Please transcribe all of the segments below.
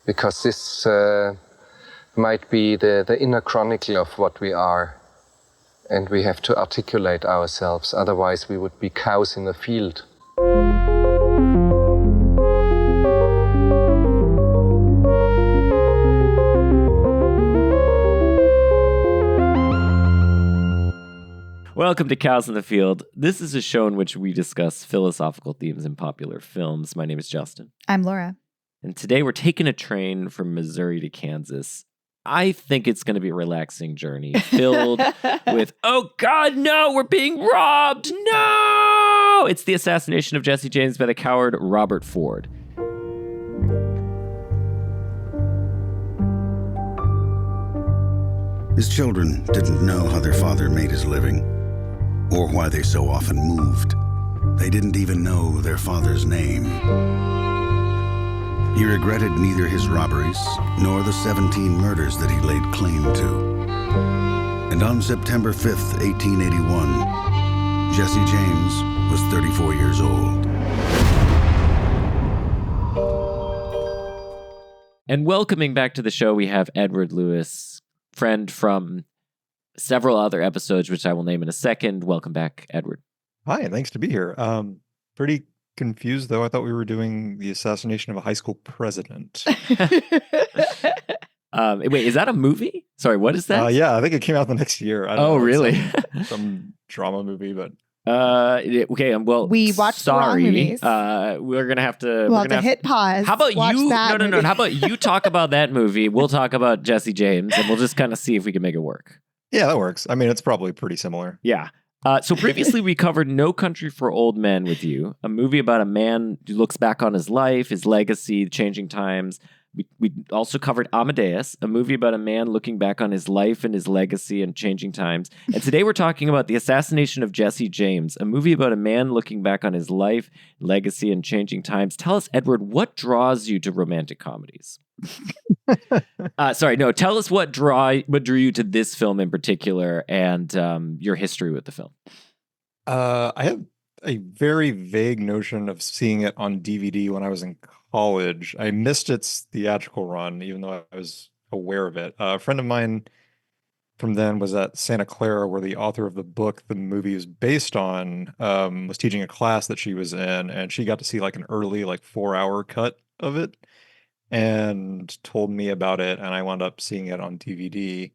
because this might be the inner chronicle of what we are, and we have to articulate ourselves, otherwise we would be cows in a field. Welcome to Cows in the Field. This is a show in which we discuss philosophical themes in popular films. My name is Justin. I'm Laura. And today we're taking a train from Missouri to Kansas. I think it's going to be a relaxing journey filled with, oh God, no, we're being robbed. No! It's the assassination of Jesse James by the coward Robert Ford. His children didn't know how their father made his living, or why they so often moved. They didn't even know their father's name. He regretted neither his robberies nor the 17 murders that he laid claim to. And on September 5th, 1881, Jesse James was 34 years old. And welcoming back to the show, we have Edward Lewis, friend from several other episodes, which I will name in a second. Welcome back, Edward. Hi, thanks to be here. Pretty confused, though. I thought we were doing the assassination of a high school president. Wait, is that a movie? Sorry, what is that? Yeah, I think it came out the next year. I don't know, really? Some drama movie, but... Okay, well, we watched the wrong movies. We're gonna have to. We'll have to hit pause. How about watch you? That No. movie. How about you talk about that movie? We'll talk about Jesse James, and we'll just kind of see if we can make it work. Yeah, that works. I mean, it's probably pretty similar. Yeah. So previously we covered No Country for Old Men with you, a movie about a man who looks back on his life, his legacy, changing times. We also covered Amadeus, a movie about a man looking back on his life and his legacy and changing times. And today we're talking about The Assassination of Jesse James, a movie about a man looking back on his life, legacy, and changing times. Tell us, Edward, what draws you to romantic comedies? Tell us what drew you to this film in particular and your history with the film. I have a very vague notion of seeing it on DVD when I was in college. I missed its theatrical run, even though I was aware of it. A friend of mine from then was at Santa Clara, where the author of the book the movie is based on was teaching a class that she was in, and she got to see like an early 4-hour cut of it and told me about it, and I wound up seeing it on DVD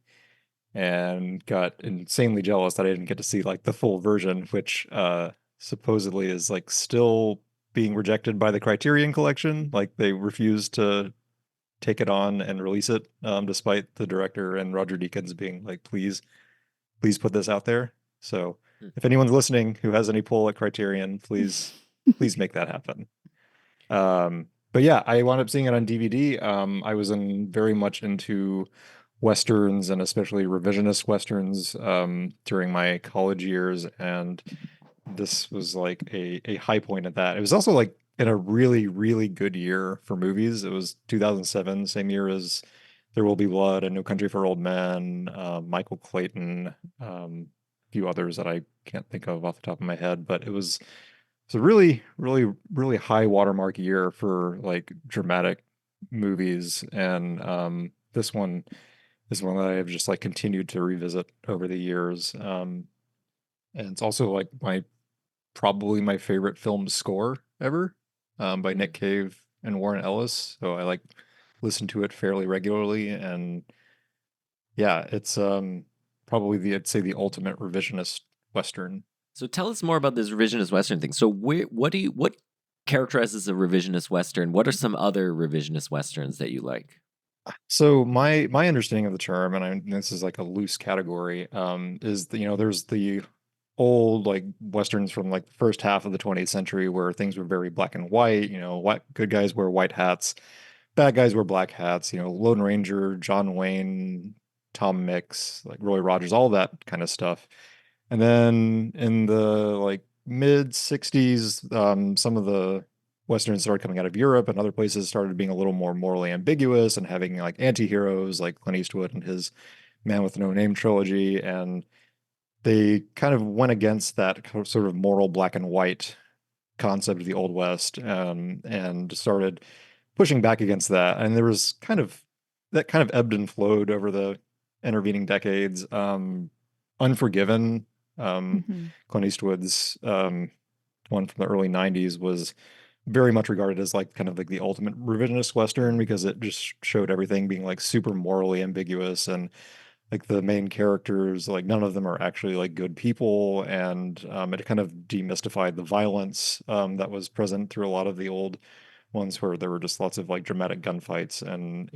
and got insanely jealous that I didn't get to see the full version, which supposedly is still being rejected by the Criterion Collection. They refuse to take it on and release it, despite the director and Roger Deakins being please put this out there. So if anyone's listening who has any pull at Criterion, please make that happen. But yeah, I wound up seeing it on DVD. I was very much into Westerns, and especially revisionist Westerns, during my college years, and this was a high point at that. It was also in a really, really good year for movies. It was 2007, same year as There Will Be Blood and No Country for Old Men, Michael Clayton, a few others that I can't think of off the top of my head, but it was a really, really, really high watermark year for dramatic movies, and this one is one that I have just continued to revisit over the years. And it's also probably my favorite film score ever, by Nick Cave and Warren Ellis. So I listen to it fairly regularly, and yeah, it's probably I'd say the ultimate revisionist Western. So tell us more about this revisionist Western thing. So what characterizes a revisionist Western? What are some other revisionist Westerns that you like? So my understanding of the term, and this is a loose category, is there's the old Westerns from the first half of the 20th century where things were very black and white. Good guys wear white hats, bad guys wear black hats. Lone Ranger, John Wayne, Tom Mix, Roy Rogers, all that kind of stuff. And then in the mid 60s, some of the Westerns started coming out of Europe, and other places started being a little more morally ambiguous and having anti-heroes like Clint Eastwood and his Man with No Name trilogy. And they kind of went against that sort of moral black and white concept of the Old West, and started pushing back against that. And there was that kind of ebbed and flowed over the intervening decades. Unforgiven, Clint Eastwood's one from the early 90s, was very much regarded as like kind of like the ultimate revisionist Western, because it just showed everything being like super morally ambiguous, and like the main characters, like none of them are actually like good people, and it kind of demystified the violence that was present through a lot of the old ones, where there were just lots of like dramatic gunfights, and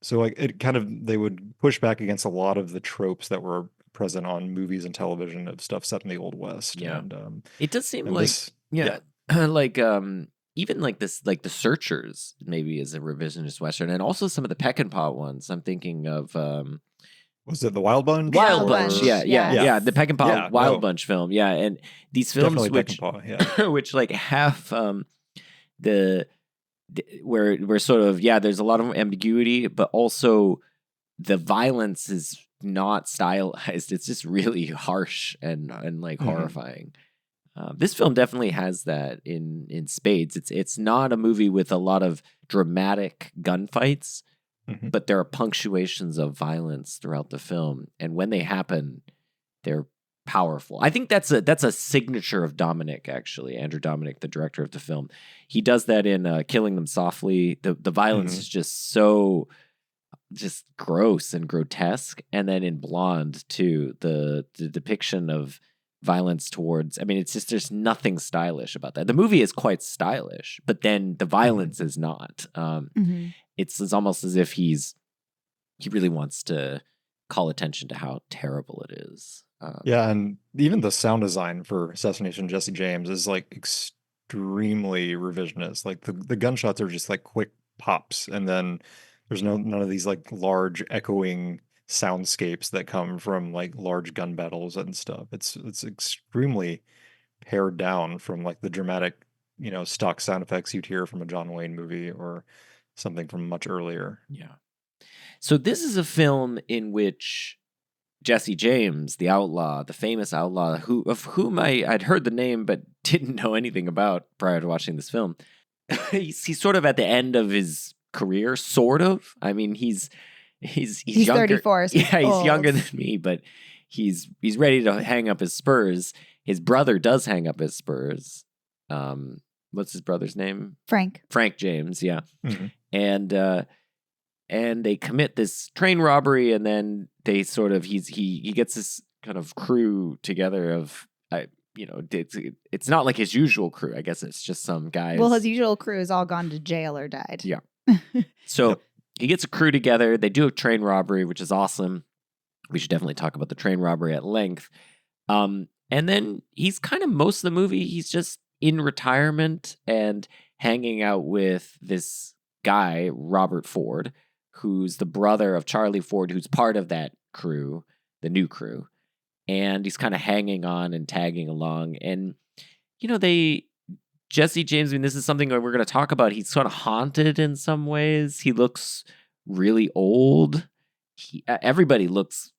so like it kind of, they would push back against a lot of the tropes that were present on movies and television of stuff set in the Old West. Yeah. And It does seem and like this, like even like this, like The Searchers maybe is a revisionist Western, and also some of the Peckinpah ones. I'm thinking of was it the Wild Bunch? Wild Wild Bunch, Bunch, yeah, the Peckinpah Yeah, Wild no. Bunch film, yeah, and these films Definitely which Peckinpah, yeah. which like have the where sort of, yeah, there's a lot of ambiguity, but also the violence is not stylized. It's just really harsh and like horrifying. This film definitely has that in spades. It's not a movie with a lot of dramatic gunfights, but there are punctuations of violence throughout the film, and when they happen, they're powerful. I think that's a signature of Dominik, actually. Andrew Dominik, the director of the film, he does that in Killing Them Softly. The violence is just so just gross and grotesque, and then in Blonde too, the depiction of violence towards, I mean, it's just, there's nothing stylish about that. The movie is quite stylish, but then the violence is not. It's almost as if he really wants to call attention to how terrible it is. Yeah, and even the sound design for Assassination Jesse James is like extremely revisionist. Like the gunshots are just like quick pops, and then there's none of these like large echoing soundscapes that come from like large gun battles and stuff. It's extremely pared down from like the dramatic, stock sound effects you'd hear from a John Wayne movie or something from much earlier. Yeah. So this is a film in which Jesse James, the outlaw, the famous outlaw, of whom I'd heard the name but didn't know anything about prior to watching this film, he's sort of at the end of his career, sort of. I mean, he's younger. 34. So yeah, he's younger than me, but he's ready to hang up his spurs. His brother does hang up his spurs. What's his brother's name? Frank James, yeah. And they commit this train robbery, and then they sort of he gets this kind of crew together of it's not like his usual crew. I guess it's just some guys. Well, his usual crew has all gone to jail or died. Yeah. So he gets a crew together. They do a train robbery, which is awesome. We should definitely talk about the train robbery at length. And then he's kind of, most of the movie, he's just in retirement and hanging out with this guy, Robert Ford, who's the brother of Charlie Ford, who's part of that crew, the new crew. And he's kind of hanging on and tagging along. And, Jesse James, I mean, this is something that we're going to talk about. He's sort of haunted in some ways. He looks really old. Everybody looks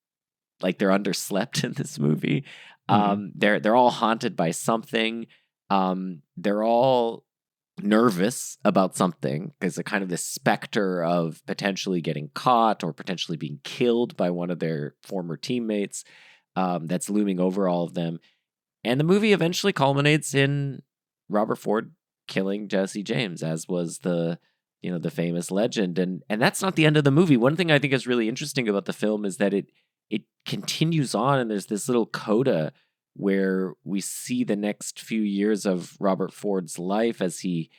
like they're underslept in this movie. They're all haunted by something. They're all nervous about something because they're kind of this specter of potentially getting caught or potentially being killed by one of their former teammates that's looming over all of them. And the movie eventually culminates in Robert Ford killing Jesse James, as was the famous legend. And that's not the end of the movie. One thing I think is really interesting about the film is that it continues on, and there's this little coda where we see the next few years of Robert Ford's life as he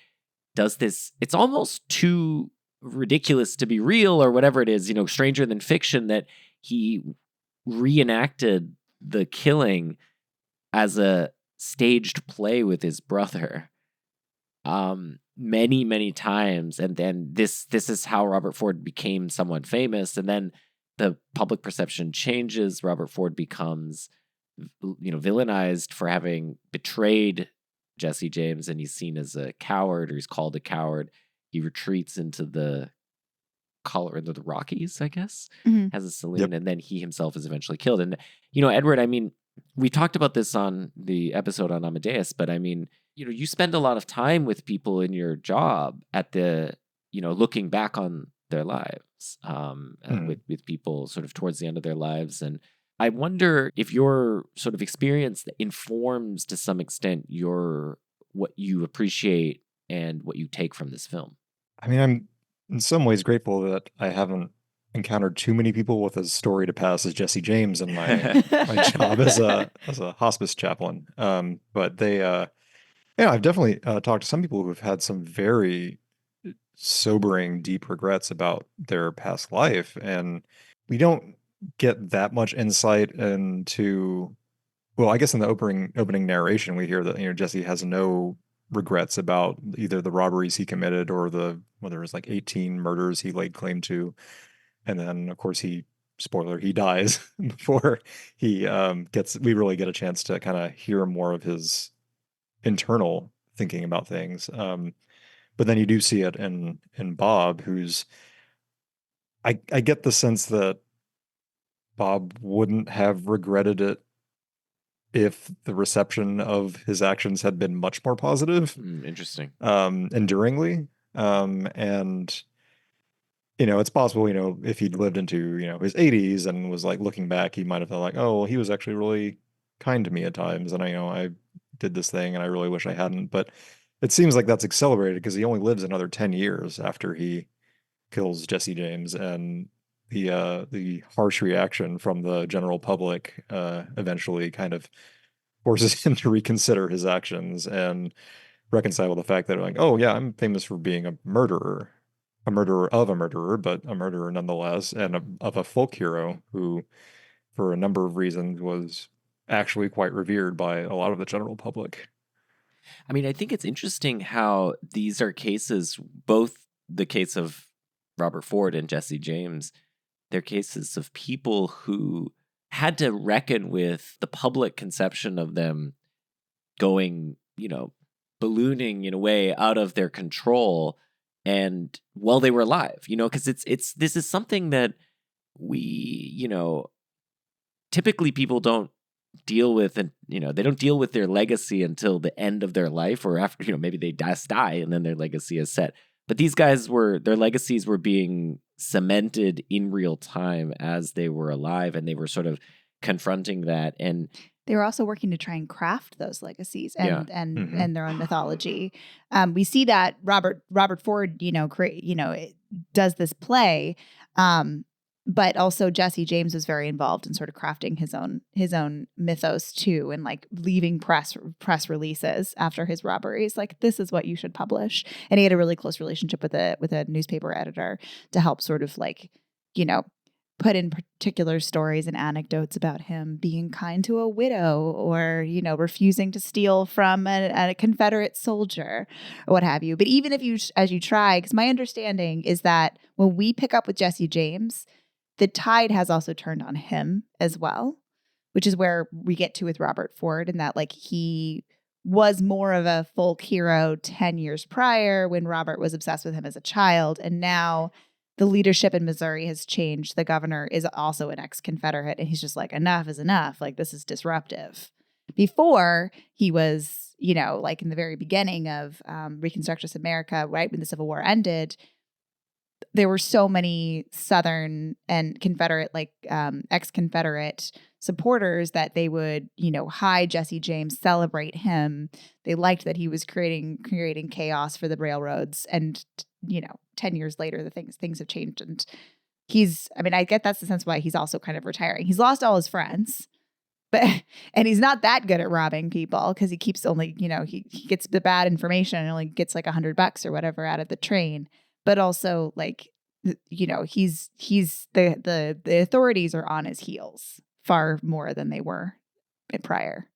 does this. It's almost too ridiculous to be real, or whatever it is, stranger than fiction, that he reenacted the killing as a staged play with his brother many, many times. And then this is how Robert Ford became somewhat famous. And then the public perception changes. Robert Ford becomes villainized for having betrayed Jesse James, and he's seen as a coward, or he's called a coward. He retreats into the Rockies, I guess, has a saloon, and then he himself is eventually killed. And Edward, I mean, we talked about this on the episode on Amadeus, but I mean, you spend a lot of time with people in your job at the looking back on their lives Mhm. with people sort of towards the end of their lives. And I wonder if your sort of experience informs to some extent what you appreciate and what you take from this film. I mean, I'm in some ways grateful that I haven't encountered too many people with a story to pass as Jesse James in my job as a hospice chaplain. But yeah, I've definitely talked to some people who've had some very sobering, deep regrets about their past life, and we don't get that much insight into. Well, I guess in the opening narration, we hear that Jesse has no regrets about either the robberies he committed or whether it was like 18 murders he laid claim to, and then of course he dies before he we really get a chance to kind of hear more of his internal thinking about things. But then you do see it in Bob, who's I get the sense that Bob wouldn't have regretted it if the reception of his actions had been much more positive, Interesting. enduringly. And it's possible, if he'd lived into, his 80s and was like looking back, he might have felt like, oh, well, he was actually really kind to me at times. And I did this thing and I really wish I hadn't. But it seems like that's accelerated because he only lives another 10 years after he kills Jesse James. And the harsh reaction from the general public eventually kind of forces him to reconsider his actions and reconcile with the fact that, like, oh yeah, I'm famous for being a murderer of a murderer, but a murderer nonetheless, and of a folk hero who, for a number of reasons, was actually quite revered by a lot of the general public. I mean, I think it's interesting how these are cases, both the case of Robert Ford and Jesse James, they're cases of people who had to reckon with the public conception of them going, ballooning in a way out of their control, and while they were alive, because this is something that we, typically people don't deal with, and they don't deal with their legacy until the end of their life, or after maybe they just die and then their legacy is set. But these guys their legacies were being cemented in real time as they were alive, and they were sort of confronting that. And they were also working to try and craft those legacies and Mhm. and their own mythology. We see that Robert Ford, does this play, but also Jesse James was very involved in sort of crafting his own mythos too, and like leaving press releases after his robberies, like, this is what you should publish. And he had a really close relationship with a newspaper editor to help sort of like, put in particular stories and anecdotes about him being kind to a widow, or, refusing to steal from a Confederate soldier or what have you. But even if as you try, because my understanding is that when we pick up with Jesse James, the tide has also turned on him as well, which is where we get to with Robert Ford, and that like he was more of a folk hero 10 years prior when Robert was obsessed with him as a child. And now the leadership in Missouri has changed. The governor is also an ex-Confederate, and he's just like, enough is enough. Like, this is disruptive. Before, he was, like in the very beginning of Reconstructionist America, right when the Civil War ended, there were so many Southern and Confederate, like ex-Confederate supporters, that they would, hide Jesse James, celebrate him. They liked that he was creating chaos for the railroads. And 10 years later, the things have changed. And I get that's the sense why he's also kind of retiring. He's lost all his friends, and he's not that good at robbing people, because he keeps only, he gets the bad information and only gets like $100 or whatever out of the train. But also, like, he's the authorities are on his heels far more than they were prior.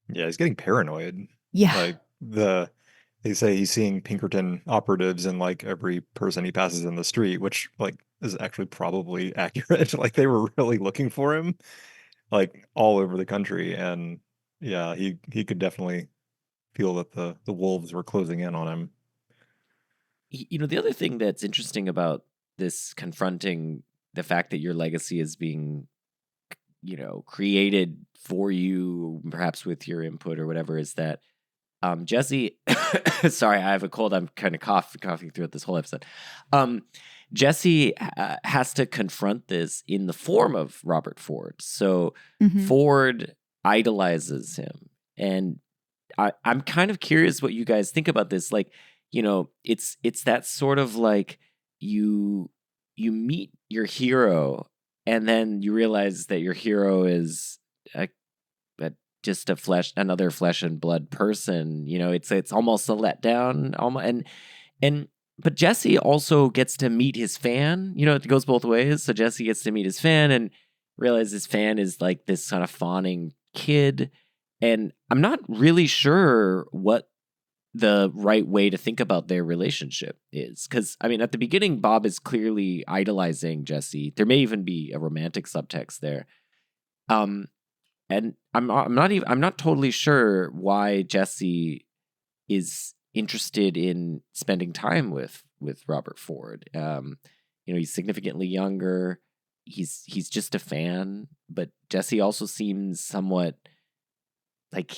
Yeah, he's getting paranoid. Yeah. Like they say he's seeing Pinkerton operatives in like every person he passes in the street, which like is actually probably accurate. Like they were really looking for him, like all over the country. And yeah, he could definitely feel that the wolves were closing in on him. The other thing that's interesting about this confronting the fact that your legacy is being, created for you, perhaps with your input or whatever, is that Jesse, sorry, I have a cold. I'm kind of coughing throughout this whole episode. Jesse has to confront this in the form of Robert Ford. So Ford idolizes him. And I'm kind of curious what you guys think about this. Like, it's that sort of like you meet your hero and then you realize that your hero is just another flesh and blood person. It's almost a letdown. But Jesse also gets to meet his fan. It goes both ways. So Jesse gets to meet his fan and realize his fan is like this kind of fawning kid. And I'm not really sure what the right way to think about their relationship is. Because, at the beginning, Bob is clearly idolizing Jesse. There may even be a romantic subtext there. And I'm not totally sure why Jesse is interested in spending time with Robert Ford. He's significantly younger. He's just a fan, but Jesse also seems somewhat like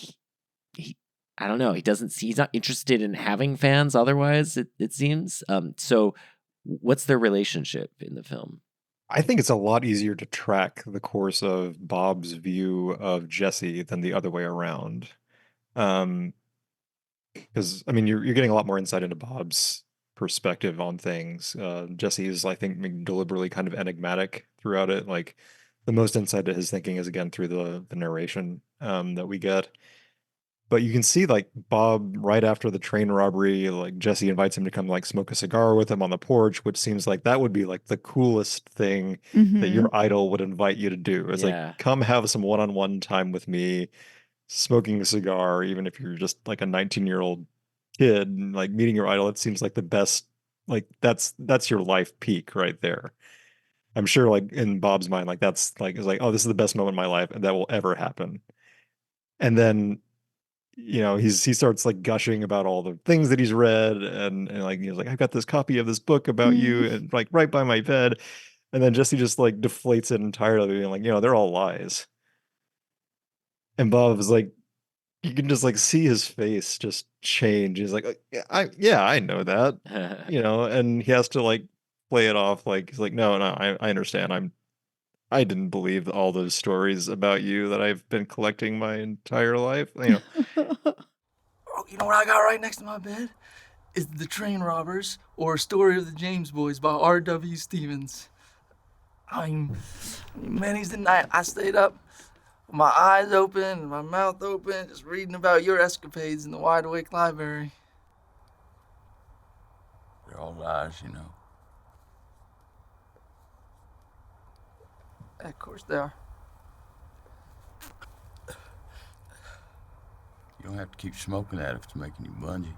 I don't know. He's not interested in having fans. Otherwise, it seems. So, what's their relationship in the film? I think it's a lot easier to track the course of Bob's view of Jesse than the other way around. Because you're getting a lot more insight into Bob's perspective on things. Jesse is, I think, deliberately kind of enigmatic throughout it. Like the most insight to his thinking is again through the narration that we get. But you can see like Bob right after the train robbery, like Jesse invites him to come like smoke a cigar with him on the porch, which seems like that would be like the coolest thing that your idol would invite you to do. It's like, come have some one-on-one time with me, smoking a cigar, even if you're just like a 19-year-old kid, and, like meeting your idol. It seems like the best, like that's your life peak right there. I'm sure like in Bob's mind, like that's like, it's like, oh, this is the best moment in my life and that will ever happen. And then he starts like gushing about all the things that he's read and like he's like, I've got this copy of this book about you and like right by my bed. And then Jesse just like deflates it entirely and like, they're all lies. And Bob is like, you can just like see his face just change. He's like, I know that, and he has to like play it off like he's like, no, I understand. I didn't believe all those stories about you that I've been collecting my entire life. Oh, you know what I got right next to my bed? Is The Train Robbers or Story of the James Boys by R.W. Stevens. Many's the night I stayed up with my eyes open and my mouth open, just reading about your escapades in the Wide Awake Library. They're all lies, Of course they are. You don't have to keep smoking that if it's making you bungee.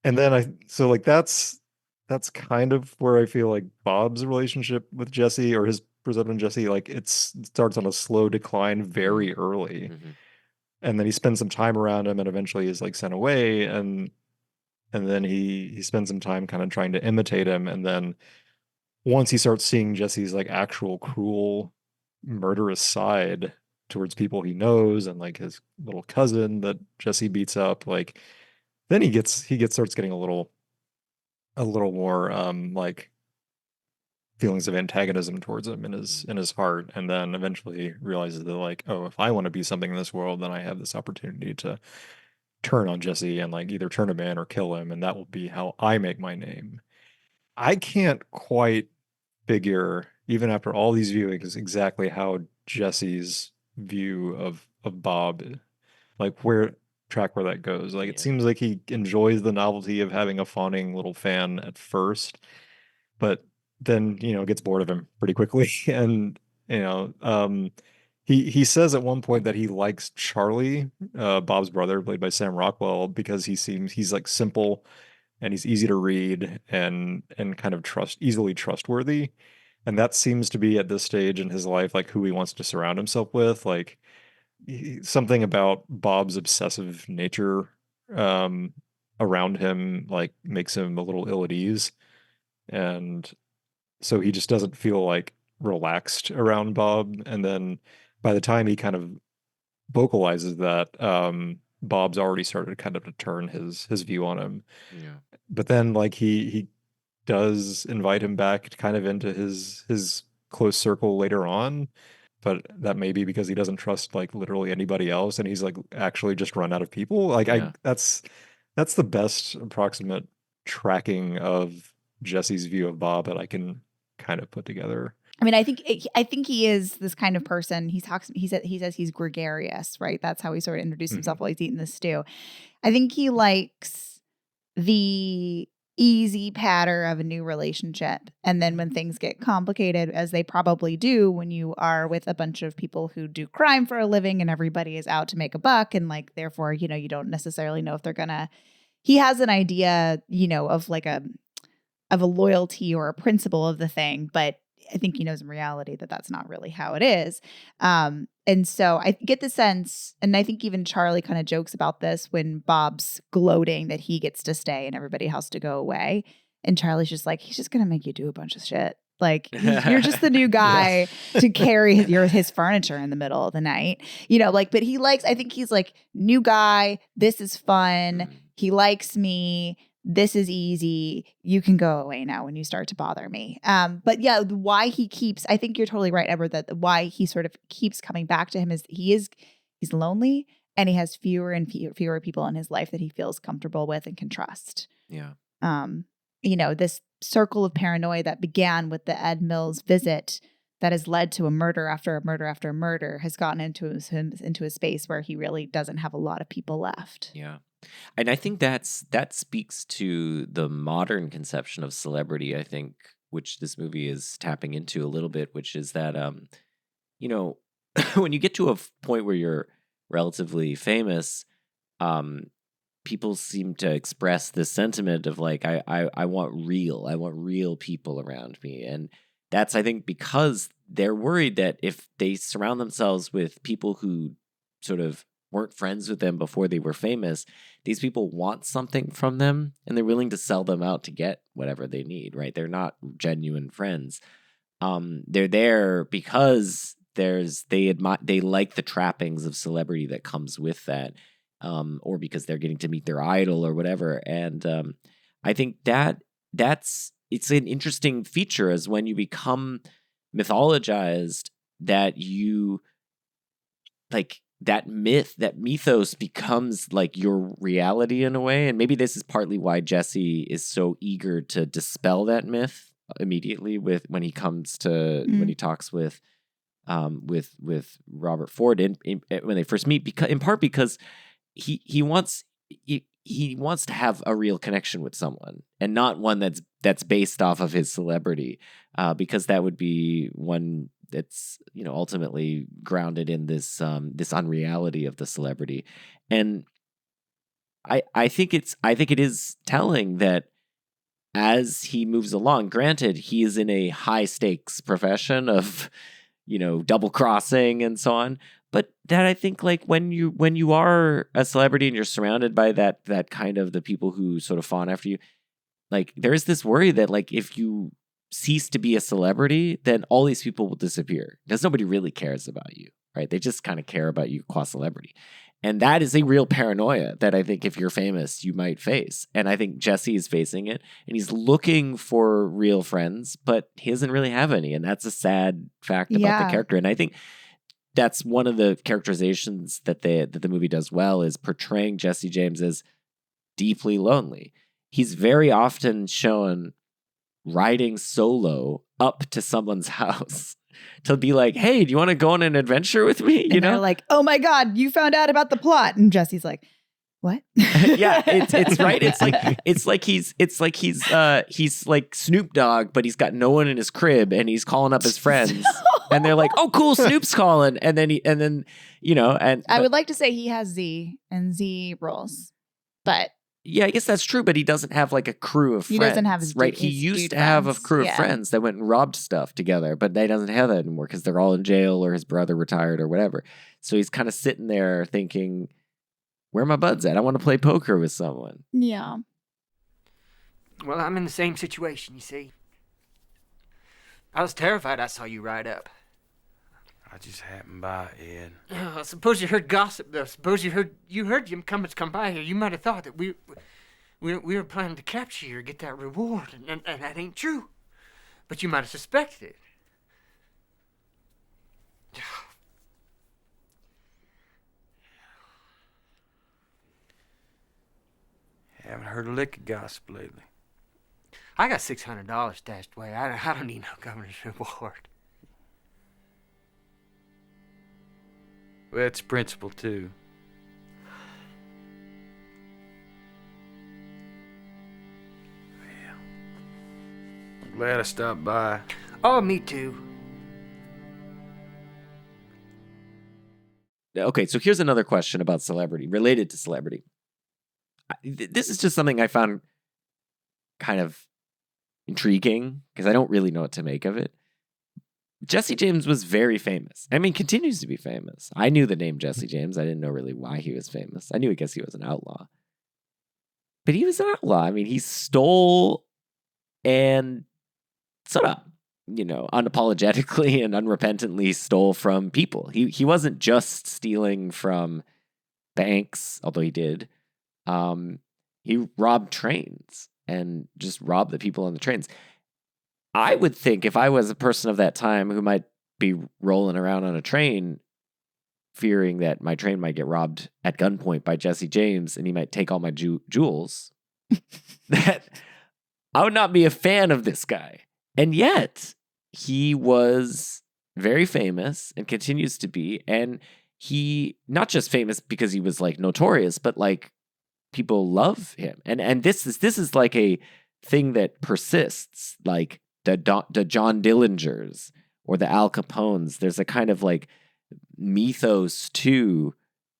And then that's kind of where I feel like Bob's relationship with Jesse or his perception of Jesse, like it starts on a slow decline very early. And then he spends some time around him and eventually is like sent away and then he spends some time kind of trying to imitate him. And then once he starts seeing Jesse's like actual cruel, murderous side towards people he knows and like his little cousin that Jesse beats up, like then he starts getting a little more like feelings of antagonism towards him in his heart, and then eventually realizes that like, oh, if I want to be something in this world, then I have this opportunity to turn on Jesse and like either turn him in or kill him, and that will be how I make my name. I can't quite figure, even after all these viewings, exactly how Jesse's view of Bob, like where that goes. Like it seems like he enjoys the novelty of having a fawning little fan at first, but then gets bored of him pretty quickly. And he says at one point that he likes Charlie, Bob's brother, played by Sam Rockwell, because he's like simple and he's easy to read and kind of easily trustworthy. And that seems to be at this stage in his life like who he wants to surround himself with. Like something about Bob's obsessive nature around him like makes him a little ill at ease. And so he just doesn't feel like relaxed around Bob. And then by the time he kind of vocalizes that, Bob's already started kind of to turn his view on him. Yeah. But then like he does invite him back kind of into his close circle later on, but that may be because he doesn't trust like literally anybody else, and he's like actually just run out of people. Like Yeah. that's the best approximate tracking of Jesse's view of Bob that I can kind of put together. I mean, I think he is this kind of person. He says he's gregarious, right? That's how he sort of introduced himself while he's eating the stew. I think he likes the easy patter of a new relationship. And then when things get complicated, as they probably do when you are with a bunch of people who do crime for a living and everybody is out to make a buck, and like therefore, you know, you don't necessarily know if they're gonna. He has an idea, you know, of like a loyalty or a principle of the thing, but I think he knows in reality that that's not really how it is. And so I get the sense, and I think even Charlie kind of jokes about this when Bob's gloating that he gets to stay and everybody has to go away. And Charlie's just like, he's just going to make you do a bunch of shit. Like, you're just the new guy to carry his furniture in the middle of the night. You know, like, but he likes, I think he's like, new guy, this is fun. He likes me. This is easy. You can go away now when you start to bother me. But yeah, why he keeps, I think you're totally right, Edward, that why he sort of keeps coming back to him is he's lonely, and he has fewer and fewer people in his life that he feels comfortable with and can trust. Yeah. You know, this circle of paranoia that began with the Ed Mills visit that has led to a murder after a murder after a murder has gotten into a space where he really doesn't have a lot of people left. Yeah. And I think that speaks to the modern conception of celebrity, I think, which this movie is tapping into a little bit, which is that, you know, when you get to a point where you're relatively famous, people seem to express this sentiment of like, I want real people around me. And that's, I think, because they're worried that if they surround themselves with people who sort of weren't friends with them before they were famous, these people want something from them and they're willing to sell them out to get whatever they need, right? They're not genuine friends. They're there because they like the trappings of celebrity that comes with that, or because they're getting to meet their idol or whatever. And I think it's an interesting feature as when you become mythologized, that you like that mythos becomes like your reality in a way. And maybe this is partly why Jesse is so eager to dispel that myth immediately when he comes to when he talks with Robert Ford when they first meet, in part because he wants to have a real connection with someone, and not one that's based off of his celebrity, because that would be one that's, you know, ultimately grounded in this unreality of the celebrity. And I think it is telling that as he moves along, granted, he is in a high stakes profession of, you know, double crossing and so on, but that I think like when you are a celebrity and you're surrounded by that kind of the people who sort of fawn after you, like there is this worry that like if you cease to be a celebrity, then all these people will disappear because nobody really cares about you, right? They just kind of care about you qua celebrity. And that is a real paranoia that I think if you're famous, you might face. And I think Jesse is facing it, and he's looking for real friends, but he doesn't really have any. And that's a sad fact about the character. And I think that's one of the characterizations that the movie does well, is portraying Jesse James as deeply lonely. He's very often shown riding solo up to someone's house to be like, hey, do you want to go on an adventure with me? You know, they're like, oh my God, you found out about the plot. And Jesse's like, what? Yeah, it's right. It's like he's like Snoop Dogg, but he's got no one in his crib and he's calling up his friends. And they're like, oh, cool, Snoop's calling. And then you know, and I would like to say he has Z and Z rolls, but yeah, I guess that's true, but he doesn't have like a crew of friends. He doesn't have his right. He used to have a crew of friends that went and robbed stuff together, but they doesn't have that anymore because they're all in jail or his brother retired or whatever. So he's kind of sitting there thinking, where are my buds at? I want to play poker with someone. Yeah. Well, I'm in the same situation, you see. I was terrified I saw you ride up. I just happened by, Ed. Oh, suppose you heard gossip, though. Suppose you heard Jim Cummins come by here. You might have thought that we were planning to capture you or get that reward, and that ain't true. But you might have suspected it. Haven't heard a lick of gossip lately. I got $600 stashed away. I don't need no governor's reward. Well, it's principle, too. Well, I'm glad I stopped by. Oh, me too. Okay, so here's another question about celebrity, related to celebrity. This is just something I found kind of intriguing because I don't really know what to make of it. Jesse James was very famous. I mean, continues to be famous. I knew the name Jesse James. I didn't know really why he was famous. I guess he was an outlaw. But he was an outlaw. I mean, he stole and sort of, unapologetically and unrepentantly stole from people. He wasn't just stealing from banks, although he did. He robbed trains and just robbed the people on the trains. I would think if I was a person of that time who might be rolling around on a train, fearing that my train might get robbed at gunpoint by Jesse James and he might take all my jewels, that I would not be a fan of this guy. And yet, he was very famous and continues to be. And he, not just famous because he was like notorious, but like people love him. And this is like a thing that persists, like the John Dillingers or the Al Capones. There's a kind of like mythos to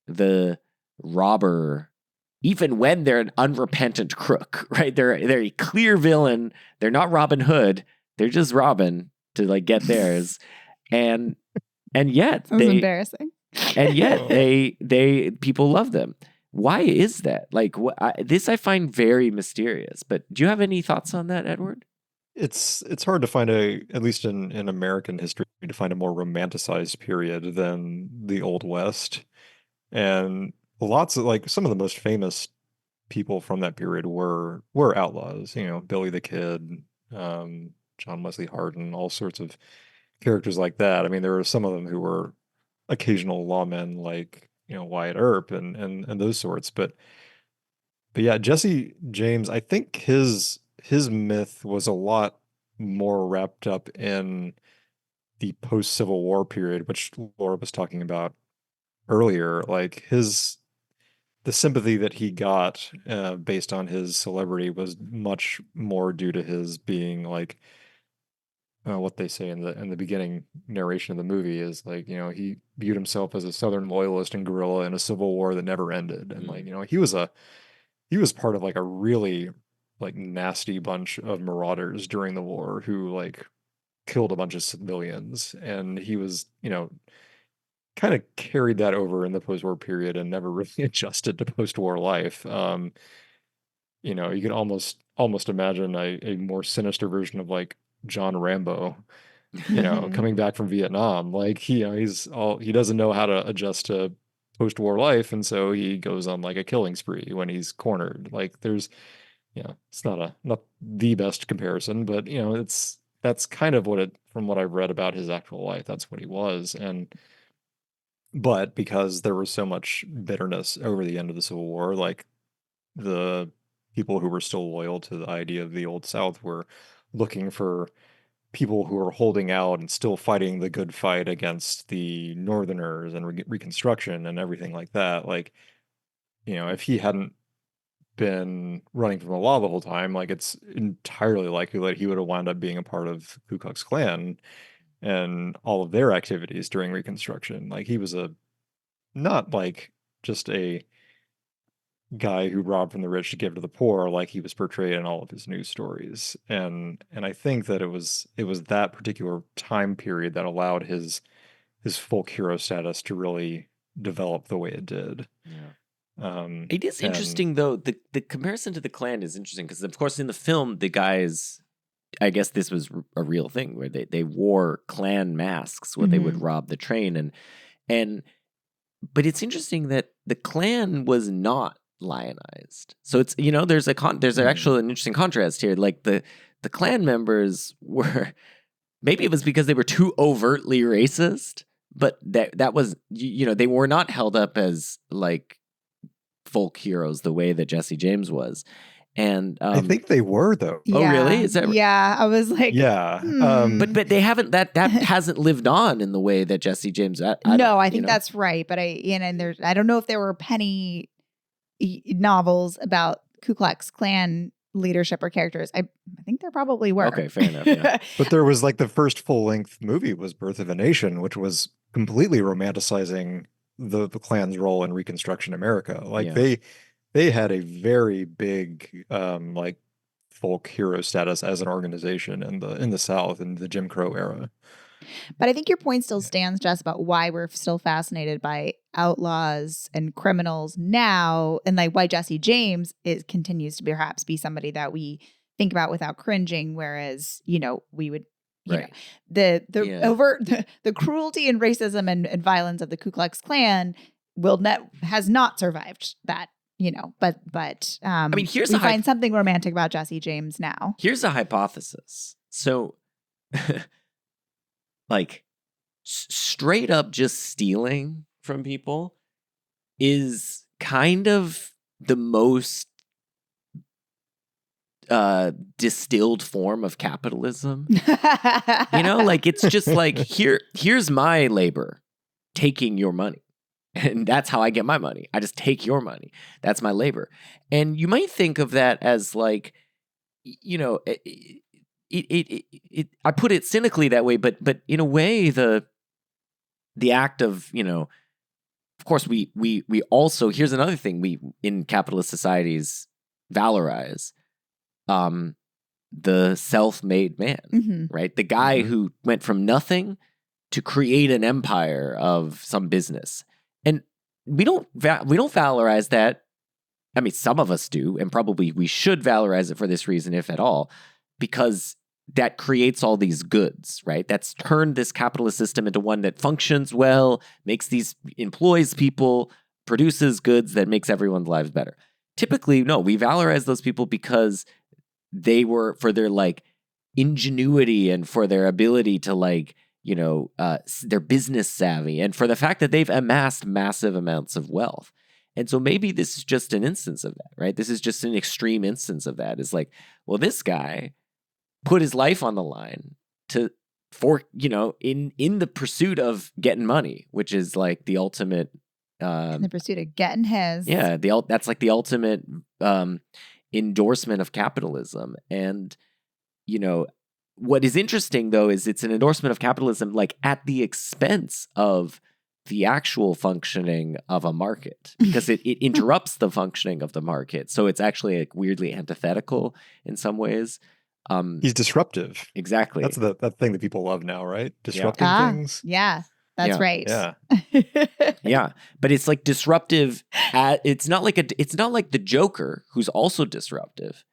the robber, even when they're an unrepentant crook, right? They're a clear villain. They're not Robin Hood. They're just robbing to like get theirs. And yet that was embarrassing. And yet they people love them. Why is that? Like this I find very mysterious. But do you have any thoughts on that, Edward? It's hard to find at least in American history, to find a more romanticized period than the Old West. And lots of like some of the most famous people from that period were outlaws, Billy the Kid, John Wesley Hardin, all sorts of characters like that. I mean, there were some of them who were occasional lawmen like, Wyatt Earp and those sorts. But yeah, Jesse James, I think his myth was a lot more wrapped up in the post-Civil War period, which Laura was talking about earlier. Like the sympathy that he got based on his celebrity was much more due to his being like what they say in the beginning narration of the movie is like, he viewed himself as a Southern loyalist and guerrilla in a civil war that never ended. And like, he was part of like a really like nasty bunch of marauders during the war who like killed a bunch of civilians. And he was, kind of carried that over in the post-war period and never really adjusted to post-war life. You can almost imagine a more sinister version of like John Rambo, coming back from Vietnam. Like he doesn't know how to adjust to post-war life, and so he goes on like a killing spree when he's cornered. Like there's, it's not the best comparison, but that's kind of from what I've read about his actual life, that's what he was. But because there was so much bitterness over the end of the Civil War, like the people who were still loyal to the idea of the Old South were looking for people who were holding out and still fighting the good fight against the Northerners and Reconstruction and everything like that. Like, if he hadn't been running from the law the whole time, like it's entirely likely that he would have wound up being a part of Ku Klux Klan and all of their activities during Reconstruction. Like he was not like just a guy who robbed from the rich to give to the poor, like he was portrayed in all of his news stories. And I think that it was that particular time period that allowed his folk hero status to really develop the way it did. Yeah. It is interesting though. The comparison to the Klan is interesting because of course in the film the guys I guess this was a real thing where they wore Klan masks when they would rob the train. But it's interesting that the Klan was not lionized. So it's, there's actually an interesting contrast here. Like the Klan members were, maybe it was because they were too overtly racist, but that was, they were not held up as like folk heroes the way that Jesse James was. And I think they were, though. Oh, really? Is that right? Yeah, I was like, yeah. But they haven't, that hasn't lived on in the way that Jesse James. I think that's right. But I don't know if there were penny novels about Ku Klux Klan leadership or characters. I think there probably were. Okay, fair enough. Yeah. But there was like the first full-length movie was Birth of a Nation, which was completely romanticizing the Klan's role in Reconstruction America. Like they had a very big like folk hero status as an organization in the South in the Jim Crow era. But I think your point still stands, Jess, about why we're still fascinated by outlaws and criminals now, and like why Jesse James continues to perhaps be somebody that we think about without cringing, whereas we would. Right. The cruelty and racism and violence of the Ku Klux Klan has not survived that. But I mean, we find something romantic about Jesse James now. Here's a hypothesis. So, like, straight up just stealing from people is kind of the most distilled form of capitalism. Like it's just like, here's my labor taking your money. And that's how I get my money. I just take your money. That's my labor. And you might think of that as like, I put it cynically that way, but in a way, the act of, of course, we also, here's another thing we in capitalist societies valorize, the self-made man, right? The guy who went from nothing to create an empire of some business. And we don't valorize that. I mean, some of us do, and probably we should valorize it for this reason, if at all, because that creates all these goods, right? That's turned this capitalist system into one that functions well, employs people, produces goods that makes everyone's lives better. Typically, no, we valorize those people because they were, for their like ingenuity and for their ability to like, they're business savvy, and for the fact that they've amassed massive amounts of wealth. And so maybe this is just an instance of that, right? This is just an extreme instance of that. It's like, well, this guy put his life on the line in the pursuit of getting money, which is like the ultimate in the pursuit of getting his. Yeah, that's like the ultimate endorsement of capitalism. And what is interesting, though, is it's an endorsement of capitalism like at the expense of the actual functioning of a market, because it interrupts the functioning of the market. So it's actually like weirdly antithetical in some ways. He's disruptive. Exactly. That's that thing that people love now, right? Disrupting things. Yeah, that's right. Yeah. Yeah, but it's like disruptive. It's not like the Joker, who's also disruptive.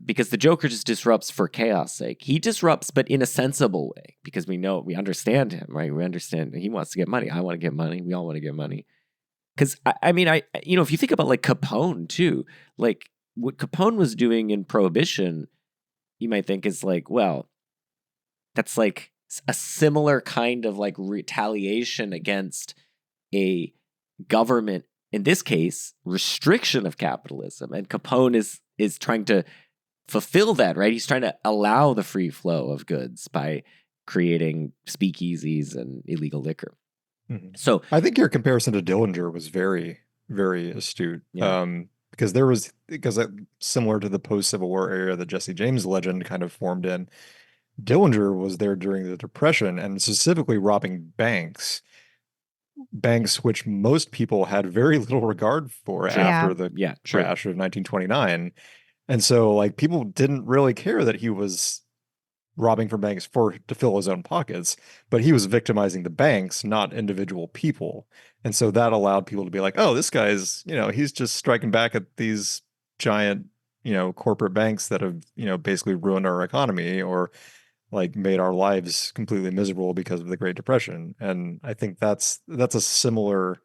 Because the Joker just disrupts for chaos sake. He disrupts, but in a sensible way, because we understand him, right? We understand he wants to get money. I want to get money. We all want to get money. Because if you think about like Capone too, like what Capone was doing in Prohibition, you might think is like, well, that's like a similar kind of like retaliation against a government, in this case, restriction of capitalism. And Capone is trying to fulfill that, right? He's trying to allow the free flow of goods by creating speakeasies and illegal liquor. Mm-hmm. So I think your comparison to Dillinger was very, very astute. Yeah. Because similar to the post-Civil War era that Jesse James legend kind of formed in, Dillinger was there during the Depression and specifically robbing banks which most people had very little regard for after the crash of 1929. And so like people didn't really care that he was robbing from banks to fill his own pockets, but he was victimizing the banks, not individual people. And so that allowed people to be like, oh, this guy's, he's just striking back at these giant corporate banks that have, basically ruined our economy or like made our lives completely miserable because of the Great Depression. And I think that's a similar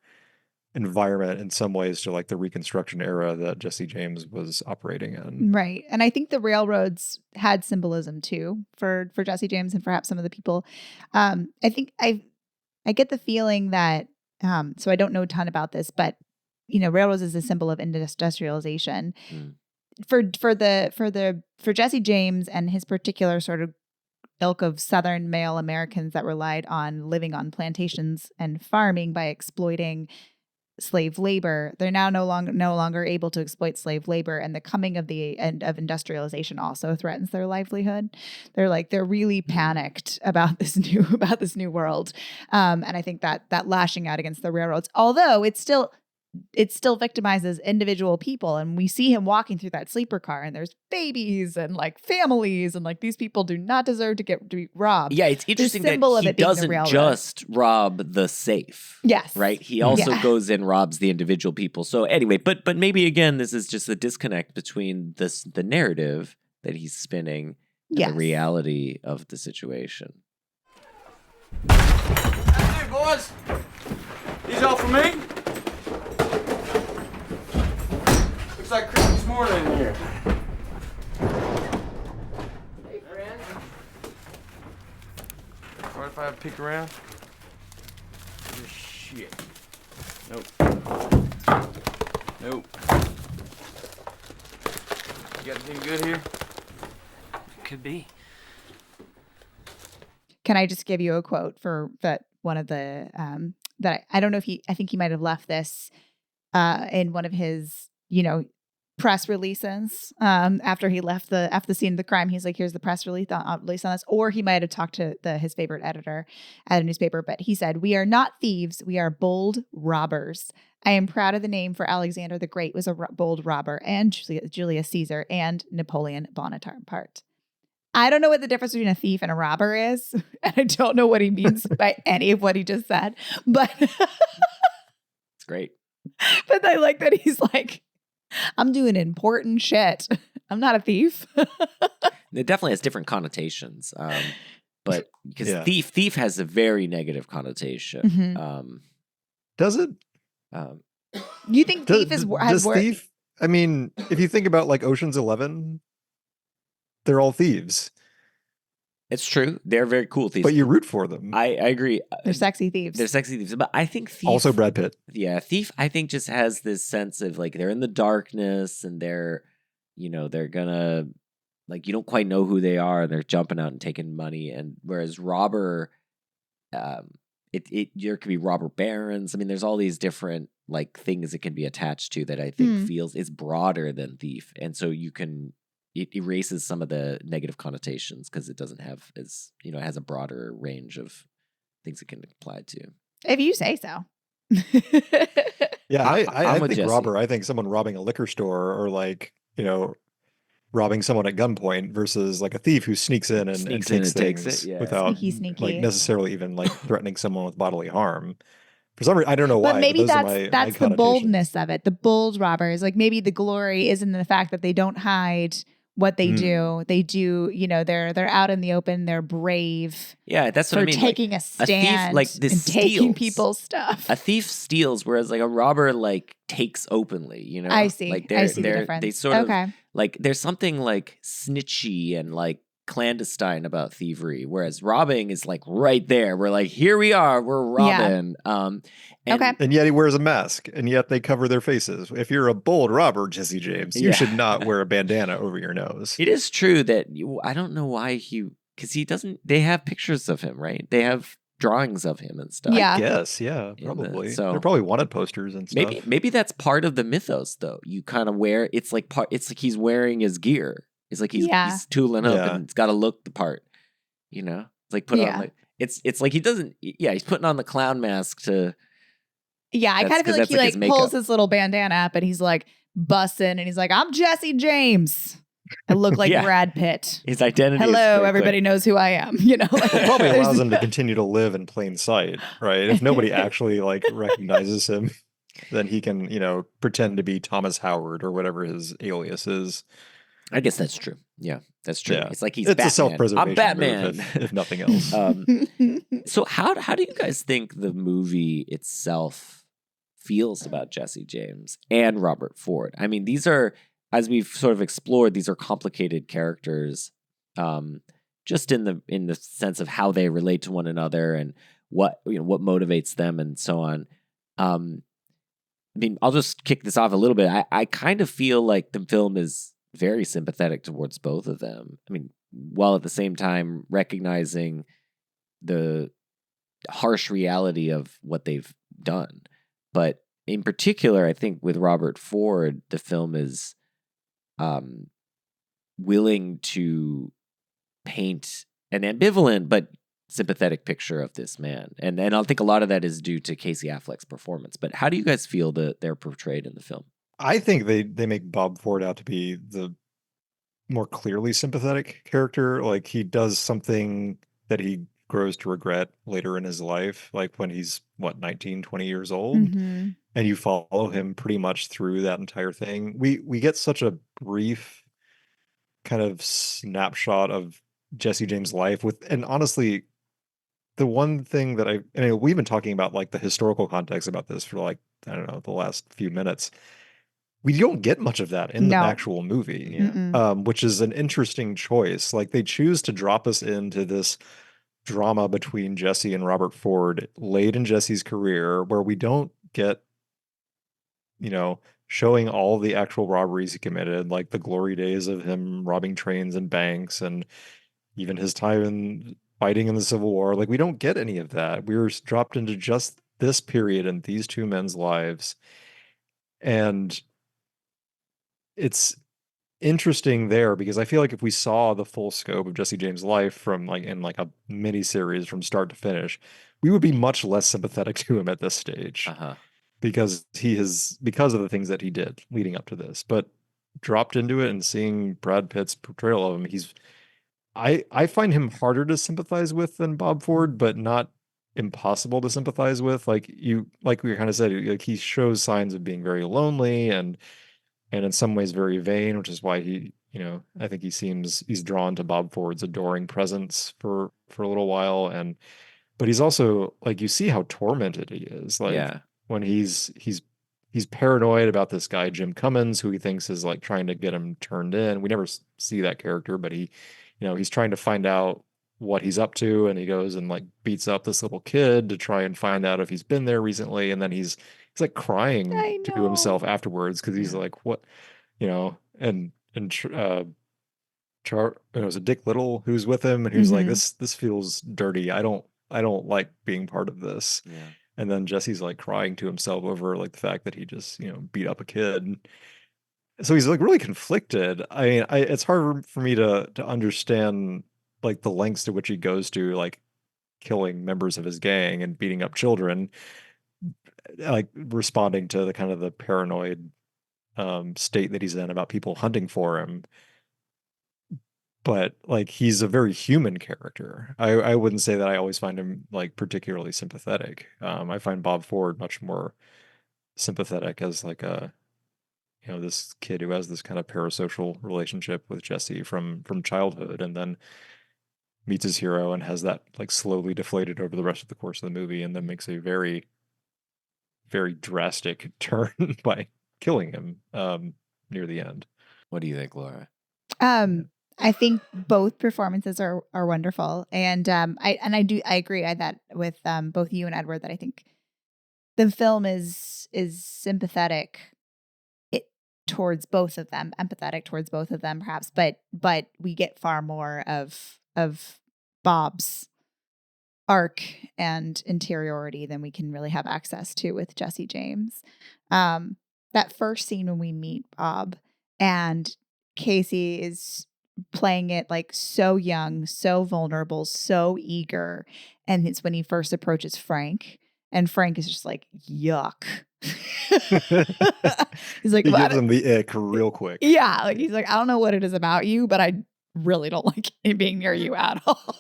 environment in some ways to like the Reconstruction era that Jesse James was operating in. Right. And I think the railroads had symbolism too for Jesse James and perhaps some of the people. I think I get the feeling that so I don't know a ton about this, but railroads is a symbol of industrialization. For Jesse James and his particular sort of ilk of Southern male Americans that relied on living on plantations and farming by exploiting slave labor, they're now no longer able to exploit slave labor, and the coming of the end of industrialization also threatens their livelihood. They're really panicked about this new world, and I think that lashing out against the railroads, although it still victimizes individual people, and we see him walking through that sleeper car, and there's babies and like families, and like these people do not deserve to be robbed. Yeah, it's interesting that he doesn't just rob the safe. Yes, right. He also goes and robs the individual people. So anyway, but maybe again, this is just a disconnect between the narrative that he's spinning and the reality of the situation. Hey boys, these all for me. Looks like Christmas morning in here. Hey, friend. What if I peek around? Oh, shit. Nope. You got anything good here? Could be. Can I just give you a quote for that one of the that I don't know if I think he might have left this in one of his press releases after he left the scene of the crime. He's like, here's the press release on this, or he might have talked to his favorite editor at a newspaper, but he said, "We are not thieves, we are bold robbers. I am proud of the name, for Alexander the Great was a bold robber, and Julius Caesar and Napoleon Bonaparte." I don't know what the difference between a thief and a robber is, and I don't know what he means by any of what he just said, but it's great. But I like that he's like, I'm doing important shit. I'm not a thief. It definitely has different connotations, but because thief has a very negative connotation. Mm-hmm. Does it? You think thief has thief? I mean, if you think about like Ocean's 11, they're all thieves. It's true. They're very cool thieves. But you root for them. I agree. They're sexy thieves. But I think thief... Also Brad Pitt. Yeah, thief I think just has this sense of like they're in the darkness and they're gonna like you don't quite know who they are and they're jumping out and taking money. And whereas robber, there could be robber barons. I mean, there's all these different like things it can be attached to that I think feels is broader than thief. And so it erases some of the negative connotations because it doesn't have as, it has a broader range of things it can apply to. If you say so. Yeah, I think Jesse. Robber, I think someone robbing a liquor store or like, robbing someone at gunpoint versus like a thief who sneaks in and takes things without sneaky. Like necessarily even like threatening someone with bodily harm. For some reason, I don't know why. But maybe that's the boldness of it. The bold robbers, like maybe the glory isn't in the fact that they don't hide what they do. They do, they're out in the open, they're brave. Yeah, that's what I mean. For taking a stand and taking people's stuff. A thief steals, whereas like a robber like takes openly, I see. Like I see the difference. They sort of like there's something like snitchy and like clandestine about thievery, whereas robbing is like right there. We're like, here we are, we're robbing. And yet he wears a mask, and yet they cover their faces. If you're a bold robber, Jesse James, you should not wear a bandana over your nose. It is true that I don't know why because he doesn't. They have pictures of him, right? They have drawings of him and stuff. Yeah. I guess, probably. So they're probably wanted posters and stuff. Maybe that's part of the mythos, though. You kind of wear it's like he's wearing his gear. It's like he's tooling up and it's got to look the part, It's like put on like it's like he doesn't. Yeah, he's putting on the clown mask to. Yeah, I kind of feel like he like pulls his little bandana up and he's like busting and he's like, "I'm Jesse James. I look like Brad Pitt. His identity. Hello, everybody knows who I am." It probably allows him to continue to live in plain sight, right? If nobody actually like recognizes him. then he can, you know, pretend to be Thomas Howard or whatever his alias is. I guess that's true. Yeah, that's true. Yeah. It's like he's It's Batman. a self-preservation I'm Batman. move, if nothing else. So how do you guys think the movie itself feels about Jesse James and Robert Ford? I mean, these are, as we've sort of explored, these are complicated characters, just in the sense of how they relate to one another and what motivates them and so on. I mean, I'll just kick this off a little bit. I kind of feel like the film is very sympathetic towards both of them. I mean, while at the same time recognizing the harsh reality of what they've done. But in particular, I think with Robert Ford, the film is willing to paint an ambivalent but sympathetic picture of this man. And I think a lot of that is due to Casey Affleck's performance. But how do you guys feel that they're portrayed in the film? I think they make Bob Ford out to be the more clearly sympathetic character. Like, he does something that he grows to regret later in his life, like when he's 19, 20 years old. Mm-hmm. And you follow him pretty much through that entire thing. We get such a brief kind of snapshot of Jesse James' life and honestly, the one thing that we've been talking about like the historical context about this for like, I don't know, the last few minutes. We don't get much of that in the actual movie, which is an interesting choice. Like, they choose to drop us into this drama between Jesse and Robert Ford late in Jesse's career, where we don't get, showing all the actual robberies he committed, like the glory days of him robbing trains and banks, and even his time in fighting in the Civil War. Like, we don't get any of that. We were dropped into just this period in these two men's lives. And it's interesting there because I feel like if we saw the full scope of Jesse James' life from in a mini series from start to finish, we would be much less sympathetic to him at this stage. Because because of the things that he did leading up to this. But dropped into it and seeing Brad Pitt's portrayal of him, I find him harder to sympathize with than Bob Ford, but not impossible to sympathize with. Like we kind of said, like, he shows signs of being very lonely and in some ways very vain, which is why I think he's drawn to Bob Ford's adoring presence for a little while. But he's also, like, you see how tormented he is. Like, when he's paranoid about this guy, Jim Cummins, who he thinks is like trying to get him turned in. We never see that character, but he's trying to find out what he's up to, and he goes and like beats up this little kid to try and find out if he's been there recently. And then he's like crying to himself afterwards because he's like, what, and it was a Dick Little who's with him, and he was like, this feels dirty. I don't like being part of this. And then Jesse's like crying to himself over like the fact that he just beat up a kid. So he's like really conflicted. I mean, it's hard for me to understand like the lengths to which he goes to, like killing members of his gang and beating up children, like responding to the kind of the paranoid state that he's in about people hunting for him. But like, he's a very human character. I wouldn't say that I always find him like particularly sympathetic. I find Bob Ford much more sympathetic as like this kid who has this kind of parasocial relationship with Jesse from childhood, and then meets his hero and has that like slowly deflated over the rest of the course of the movie, and then makes a very, very drastic turn by killing him near the end. What do you think, Laura? I think both performances are wonderful, and I agree that with both you and Edward, that I think the film is sympathetic towards both of them, empathetic towards both of them, perhaps, but we get far more of Bob's arc and interiority than we can really have access to with Jesse James. That first scene when we meet Bob and Casey is playing it like so young, so vulnerable, so eager. And it's when he first approaches Frank, and Frank is just like, yuck. He's like, he gives him the ick real quick. Yeah. Like, he's like, I don't know what it is about you, but really don't like it being near you at all.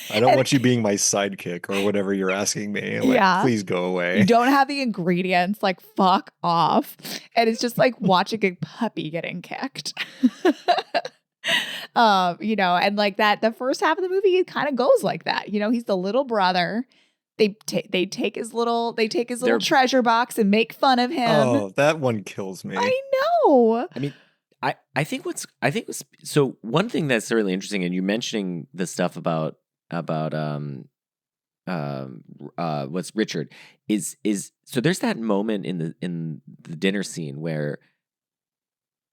I don't want you being my sidekick or whatever you're asking me. Like, Yeah. please go away. You don't have the ingredients, like fuck off. And it's just like watching a puppy getting kicked. You know, and like that, the first half of the movie, it kind of goes like that. You know, he's the little brother. They take his little treasure box and make fun of him. Oh, that one kills me. I know. I mean, I think so one thing that's really interesting, and you mentioning the stuff about what's Richard is so there's that moment in the dinner scene where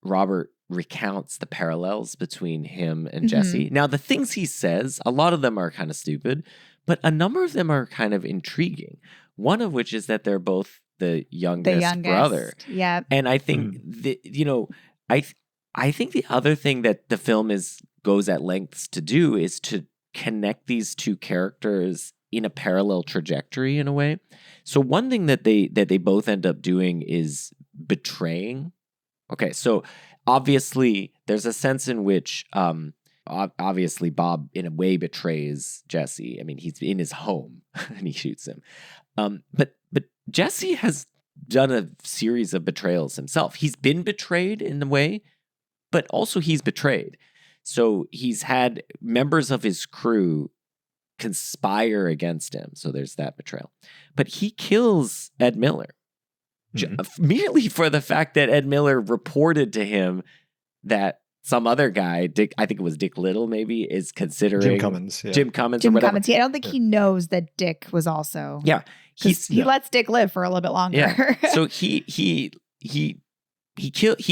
Robert recounts the parallels between him and Jesse. Now, the things he says, a lot of them are kind of stupid, but a number of them are kind of intriguing. One of which is that they're both the youngest brother. Yeah. And I think I think the other thing that the film goes at lengths to do is to connect these two characters in a parallel trajectory in a way. So one thing that they both end up doing is betraying. Okay, so obviously there's a sense in which obviously Bob in a way betrays Jesse. I mean, he's in his home and he shoots him. But Jesse has done a series of betrayals himself. He's been betrayed in a way, but also he's betrayed. So he's had members of his crew conspire against him. So there's that betrayal. But he kills Ed Miller immediately for the fact that Ed Miller reported to him that some other guy, Dick, I think it was Dick Little maybe, is considering Jim Cummins. Yeah. Jim Cummins. Jim Cummins. I don't think he knows that Dick was also. Yeah. He lets Dick live for a little bit longer. Yeah. So he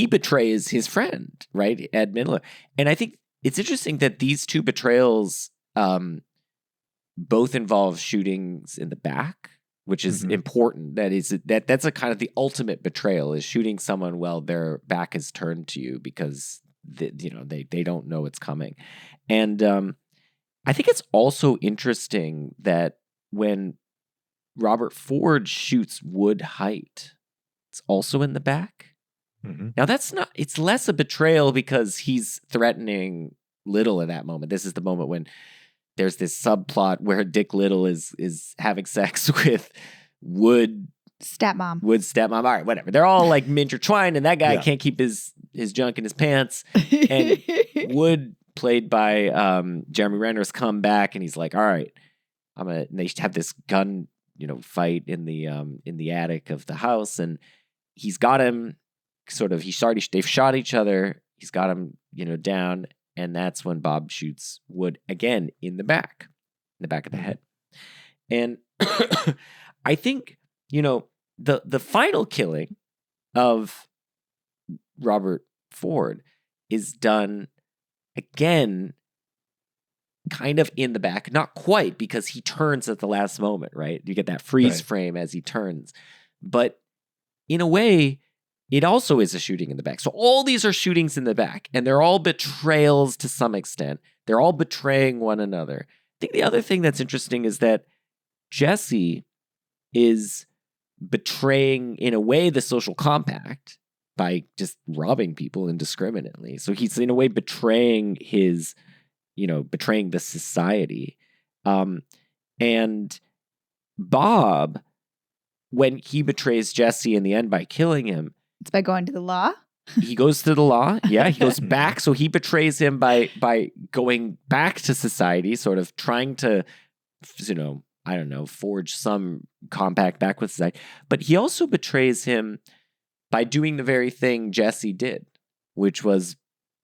betrays his friend, right? Ed Miller. And I think it's interesting that these two betrayals both involve shootings in the back, which is important. That's a kind of the ultimate betrayal, is shooting someone while their back is turned to you because they don't know it's coming. And I think it's also interesting that when Robert Ford shoots Wood Height, it's also in the back. Now it's less a betrayal because he's threatening Little in that moment. This is the moment when there's this subplot where Dick Little is having sex with Wood's stepmom. All right, whatever. They're all like intertwined, and that guy can't keep his junk in his pants. And Wood, played by Jeremy Renner's, come back, and he's like, "All right, and they have this gun, fight in the attic of the house, and he's got him. They've shot each other. He's got him, down." And that's when Bob shoots Wood again in the back of the head. And I think, the final killing of Robert Ford is done again kind of in the back. Not quite, because he turns at the last moment, right? You get that freeze frame as he turns. But in a way, it also is a shooting in the back. So all these are shootings in the back, and they're all betrayals to some extent. They're all betraying one another. I think the other thing that's interesting is that Jesse is betraying, in a way, the social compact by just robbing people indiscriminately. So he's, in a way, betraying betraying the society. And Bob, when he betrays Jesse in the end by killing him, it's by going to the law. He goes to the law. Yeah, he goes back. So he betrays him by going back to society, sort of trying to, forge some compact back with society. But he also betrays him by doing the very thing Jesse did, which was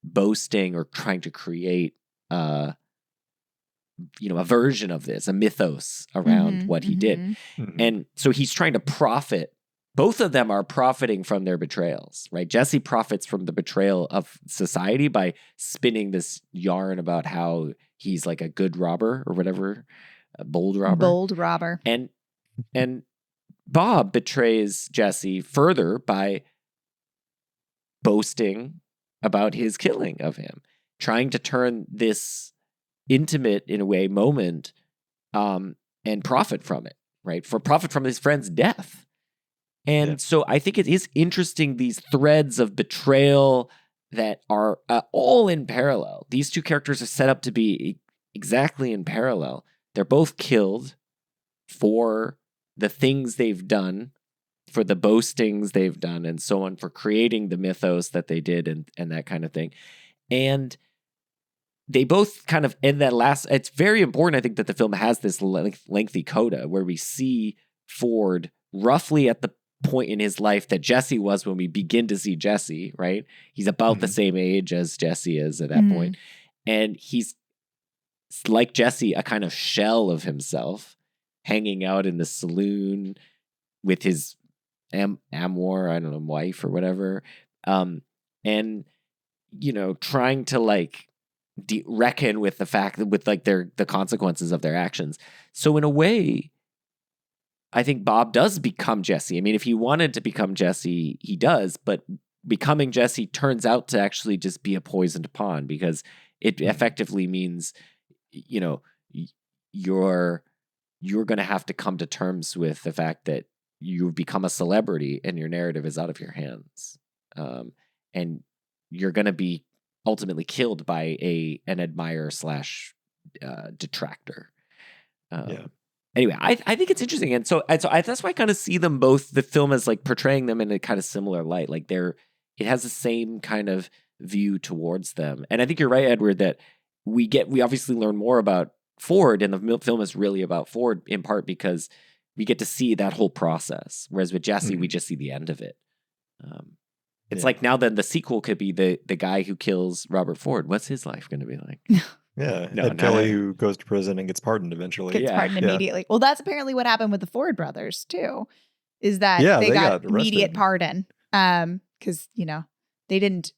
boasting or trying to create a version of this, a mythos around what he did. And so he's trying to profit. Both of them are profiting from their betrayals, right? Jesse profits from the betrayal of society by spinning this yarn about how he's like a good robber or whatever, a bold robber. And Bob betrays Jesse further by boasting about his killing of him, trying to turn this intimate, in a way, moment and profit from it, right? For profit from his friend's death. And so I think it is interesting, these threads of betrayal, that are all in parallel. These two characters are set up to be exactly in parallel. They're both killed for the things they've done, for the boastings they've done, and so on, for creating the mythos that they did and that kind of thing. And they both kind of end that last. It's very important, I think, that the film has this lengthy coda where we see Ford roughly at the point in his life that Jesse was when we begin to see Jesse, right? He's about the same age as Jesse is at that point. And he's like Jesse, a kind of shell of himself, hanging out in the saloon with his amour, I don't know, wife or whatever. And, you know, trying to like reckon with the fact that with like the consequences of their actions. So in a way, I think Bob does become Jesse. I mean, if he wanted to become Jesse, he does, but becoming Jesse turns out to actually just be a poisoned pawn, because it effectively means, you know, you're going to have to come to terms with the fact that you've become a celebrity and your narrative is out of your hands. And you're going to be ultimately killed by an admirer / detractor. Anyway, I think it's interesting, and so that's why I kind of see them both. The film as like portraying them in a kind of similar light. Like it has the same kind of view towards them. And I think you're right, Edward, that we obviously learn more about Ford, and the film is really about Ford in part because we get to see that whole process. Whereas with Jesse, we just see the end of it. It's like now then the sequel could be the guy who kills Robert Ford. What's his life going to be like? Yeah, Ed Kelly, who goes to prison and gets pardoned eventually. Gets pardoned immediately. Well, that's apparently what happened with the Ford brothers too. Is that they got immediate pardon? Because you know they didn't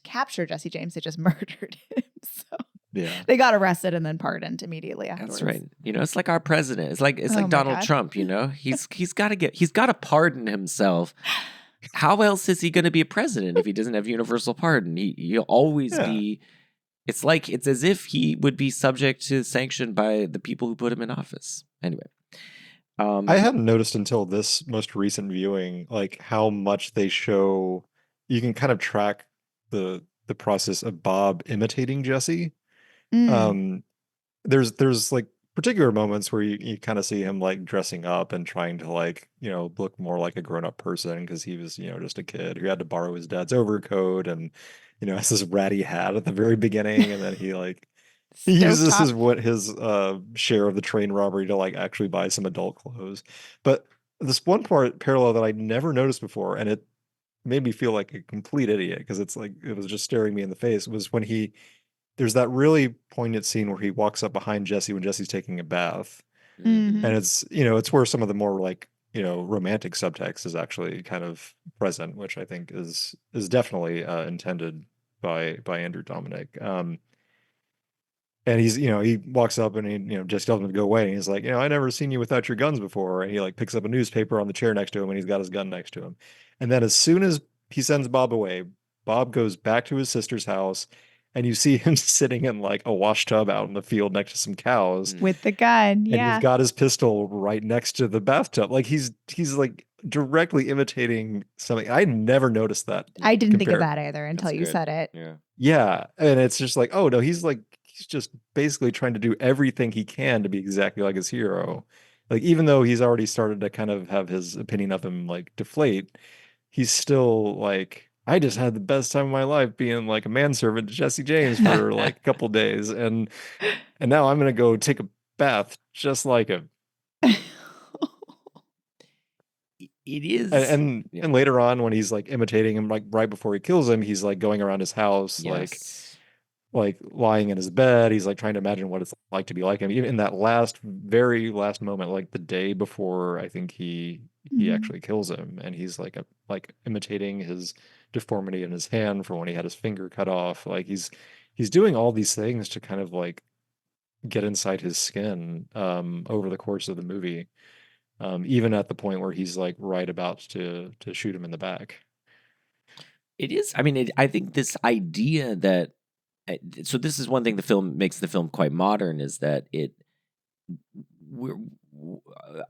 capture Jesse James; they just murdered him. So they got arrested and then pardoned immediately afterwards. That's right. You know, it's like our president. It's like Donald Trump. You know, he's got to pardon himself. How else is he going to be a president if he doesn't have universal pardon? He'll always be. It's as if he would be subject to sanction by the people who put him in office. Anyway. I hadn't noticed until this most recent viewing, like how much they show. You can kind of track the process of Bob imitating Jesse. There's like particular moments where you kind of see him like dressing up and trying to like, you know, look more like a grown-up person because he was, you know, just a kid who had to borrow his dad's overcoat and, you know, has this ratty hat at the very beginning, and then he like he uses his share of the train robbery to like actually buy some adult clothes. But this one parallel that I never noticed before, and it made me feel like a complete idiot because it's like it was just staring me in the face, was when there's that really poignant scene where he walks up behind Jesse when Jesse's taking a bath. And it's, you know, it's where some of the more like, you know, romantic subtext is actually kind of present, which I think is definitely intended by Andrew Dominik. And he's, you know, he walks up and he, you know, Jesse tells him to go away. And he's like, you know, I never seen you without your guns before. And he like picks up a newspaper on the chair next to him and he's got his gun next to him. And then as soon as he sends Bob away, Bob goes back to his sister's house. And you see him sitting in like a wash tub out in the field next to some cows with the gun. And he's got his pistol right next to the bathtub. Like he's like directly imitating something. I never noticed that. I didn't think of that either until you said it. Yeah. And it's just like, oh no, he's just basically trying to do everything he can to be exactly like his hero. Like even though he's already started to kind of have his opinion of him like deflate, he's still like, I just had the best time of my life being like a manservant to Jesse James for like a couple days, and now I'm gonna go take a bath just like him. It is, and later on when he's like imitating him, like right before he kills him, he's like going around his house, like lying in his bed. He's like trying to imagine what it's like to be like him. Even in that very last moment, like the day before, I think he actually kills him, and he's like imitating his deformity in his hand from when he had his finger cut off. Like he's doing all these things to kind of like get inside his skin over the course of the movie, even at the point where he's like right about to shoot him in the back. It is. I mean, I think this idea that so this is one thing the film makes the film quite modern, is that we're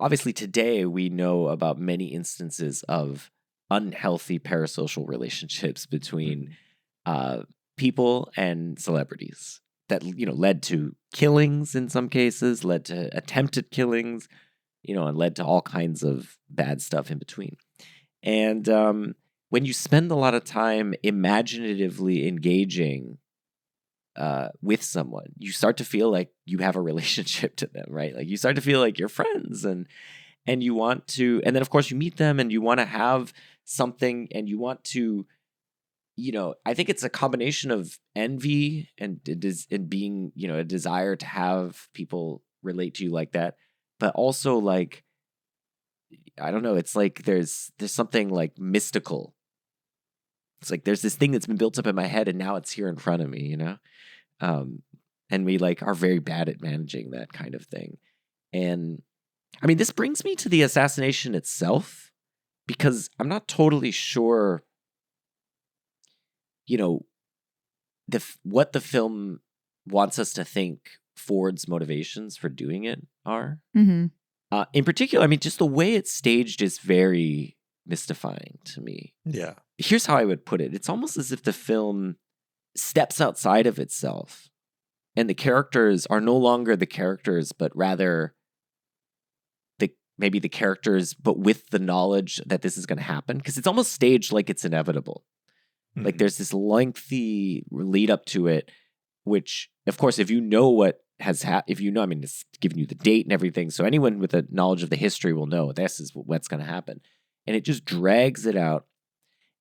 obviously today we know about many instances of unhealthy parasocial relationships between people and celebrities that, led to killings in some cases, led to attempted killings, and led to all kinds of bad stuff in between. And when you spend a lot of time imaginatively engaging with someone, you start to feel like you have a relationship to them, right? Like you start to feel like you're friends, and you want to, and then of course you meet them and you want to have something, and you want to, I think it's a combination of envy and being, a desire to have people relate to you like that, but also like, I don't know, it's like there's something like mystical. It's like there's this thing that's been built up in my head and now it's here in front of me, and we like are very bad at managing that kind of thing. And I mean, this brings me to the assassination itself, because I'm not totally sure, what the film wants us to think Ford's motivations for doing it are. Mm-hmm. In particular, I mean, just the way it's staged is very mystifying to me. Yeah. Here's how I would put it. It's almost as if the film steps outside of itself, and the characters are no longer the characters, but rather maybe the characters, but with the knowledge that this is going to happen. Because it's almost staged like it's inevitable. Mm-hmm. Like there's this lengthy lead up to it, which, of course, if you know what has happened, I mean, it's giving you the date and everything. So anyone with a knowledge of the history will know this is what's going to happen. And it just drags it out.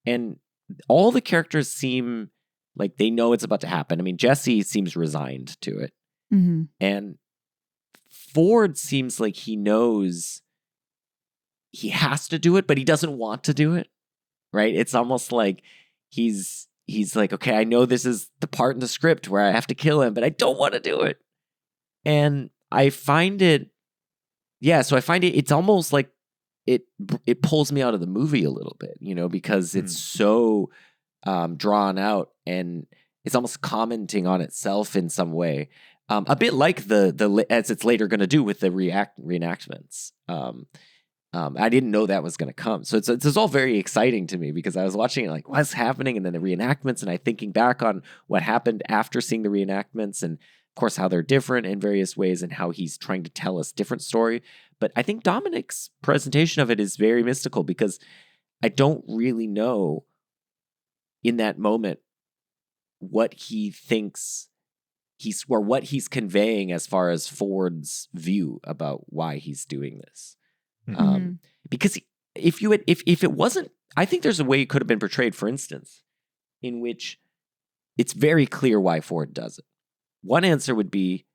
And all the characters seem like they know it's about to happen. I mean, Jesse seems resigned to it. Mm-hmm. And Ford seems like he knows he has to do it, but he doesn't want to do it, right? It's almost like he's like, okay, I know this is the part in the script where I have to kill him, but I don't want to do it. And I find it, it's almost like it pulls me out of the movie a little bit, because it's so drawn out, and it's almost commenting on itself in some way. A bit like the as it's later going to do with the reenactments. I didn't know that was going to come. So it's all very exciting to me, because I was watching it like, what's happening? And then the reenactments, and I thinking back on what happened after seeing the reenactments, and of course how they're different in various ways, and how he's trying to tell us different story. But I think Dominik's presentation of it is very mystical, because I don't really know in that moment what he thinks what he's conveying as far as Ford's view about why he's doing this. Mm-hmm. Because if it wasn't, I think there's a way it could have been portrayed, for instance, in which it's very clear why Ford does it. One answer would be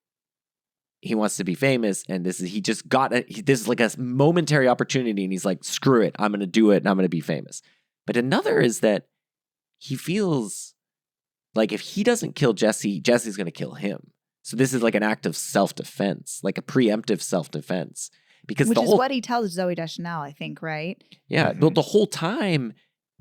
he wants to be famous, and this is like a momentary opportunity, and he's like, screw it, I'm going to do it, and I'm going to be famous. But another is that he feels like if he doesn't kill Jesse, Jesse's going to kill him. So this is like an act of self-defense, like a preemptive self-defense. Which is what he tells Zooey Deschanel, I think, right? Yeah, but the whole time,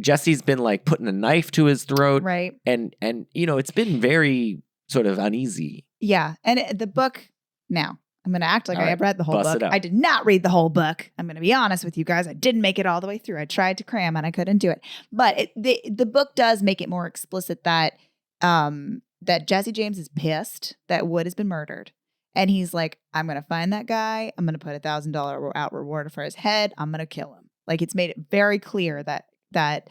Jesse's been like putting a knife to his throat, right? And it's been very sort of uneasy. Yeah, and the book. Now I'm going to act like I read the whole book. I did not read the whole book. I'm going to be honest with you guys. I didn't make it all the way through. I tried to cram and I couldn't do it. But the book does make it more explicit that Jesse James is pissed that Wood has been murdered. And he's like, I'm going to find that guy. I'm going to put $1,000 out reward for his head. I'm going to kill him. Like, it's made it very clear that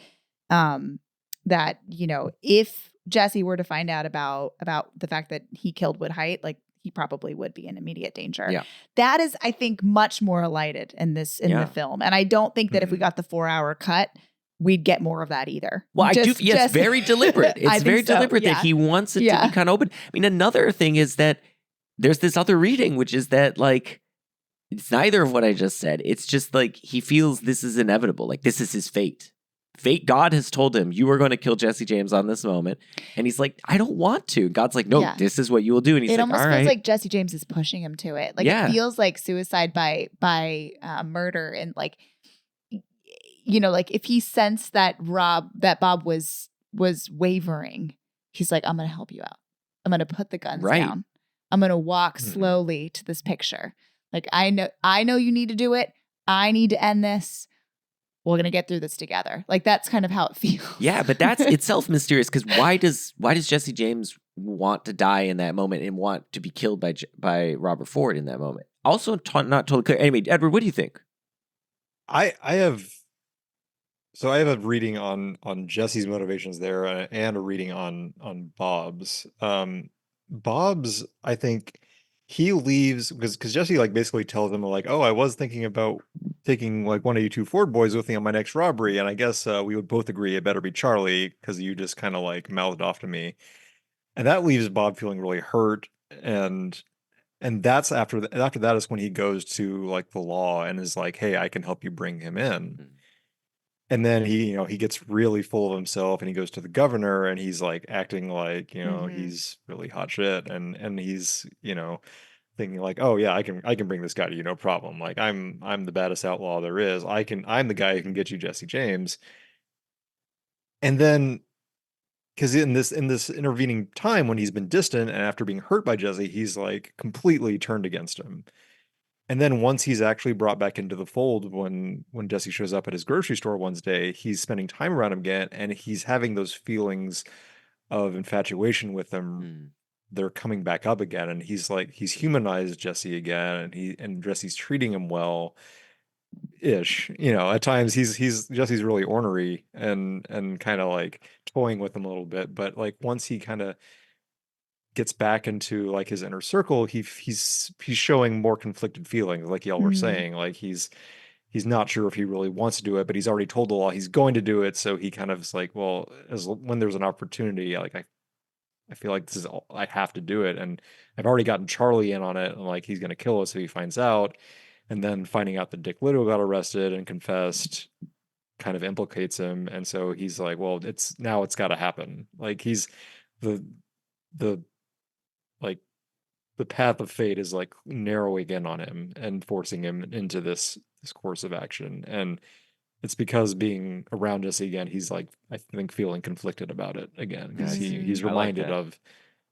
if Jesse were to find out about the fact that he killed Wood Height, like, he probably would be in immediate danger. Yeah. That is, I think, much more alighted in the film. And I don't think that if we got the 4-hour cut, we'd get more of that either. Well, it's very deliberate. It's very deliberate that he wants it to be kind of open. I mean, another thing is that there's this other reading, which is that, like, it's neither of what I just said. It's just like he feels this is inevitable. Like, this is his fate. God has told him, you are going to kill Jesse James on this moment. And he's like, I don't want to. God's like, no, this is what you will do. And he's like, all right. It almost feels like Jesse James is pushing him to it. Like, it feels like suicide by murder. And like, like if he sensed that Bob was wavering, he's like, I'm going to help you out. I'm going to put the guns down. I'm going to walk slowly to this picture. Like, I know you need to do it. I need to end this. we're going to get through this together. Like that's kind of how it feels. Yeah, but that's itself mysterious because why does Jesse James want to die in that moment and want to be killed by Robert Ford in that moment? Also, not totally clear. Anyway, Edward, what do you think? I have a reading on Jesse's motivations there, and a reading on Bob's. Bob's, I think he leaves because Jesse like basically tells him like, oh, I was thinking about taking like one of you two Ford boys with me on my next robbery, and I guess we would both agree it better be Charlie because you just kind of like mouthed off to me, and that leaves Bob feeling really hurt, and that's after that is when he goes to like the law and is like, hey, I can help you bring him in. And then he gets really full of himself and he goes to the governor and he's like acting like, he's really hot shit. And he's, thinking like, oh yeah, I can bring this guy to you, no problem. Like I'm the baddest outlaw there is. I'm the guy who can get you Jesse James. And then because in this intervening time when he's been distant and after being hurt by Jesse, he's like completely turned against him. And then once he's actually brought back into the fold, when Jesse shows up at his grocery store one day, he's spending time around him again, and he's having those feelings of infatuation with him. They're coming back up again, and he's humanized Jesse again, and Jesse's treating him well, ish. At times Jesse's really ornery and kind of like toying with him a little bit, but like once he kind of gets back into like his inner circle, he's showing more conflicted feelings, like y'all were saying. Like he's not sure if he really wants to do it, but he's already told the law he's going to do it, so he kind of is like, well, when there's an opportunity, like I feel like this is I have to do it, and I've already gotten Charlie in on it, and like he's going to kill us if he finds out. And then finding out that Dick Little got arrested and confessed kind of implicates him, and so he's like, well, it's got to happen. Like he's the like the path of fate is like narrowing in on him and forcing him into this course of action. And it's because being around Jesse again, he's like, I think, feeling conflicted about it again, because he's reminded of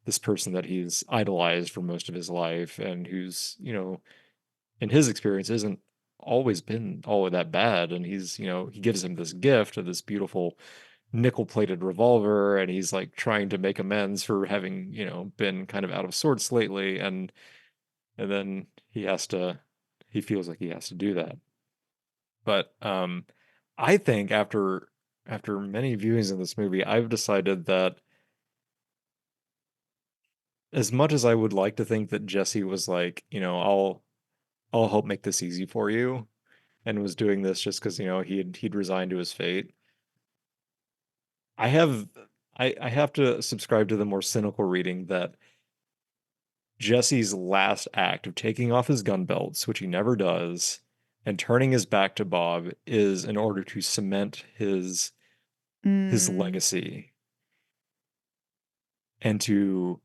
this person that he's idolized for most of his life, and who's, in his experience isn't always been all that bad. And he's, he gives him this gift of this beautiful nickel-plated revolver, and he's like trying to make amends for having been kind of out of sorts lately, and then he feels like he has to do that. But I think after many viewings in this movie, I've decided that as much as I would like to think that Jesse was like, I'll help make this easy for you, and was doing this just because he'd resigned to his fate, I have to subscribe to the more cynical reading that Jesse's last act of taking off his gun belts, which he never does, and turning his back to Bob is in order to cement his legacy. And to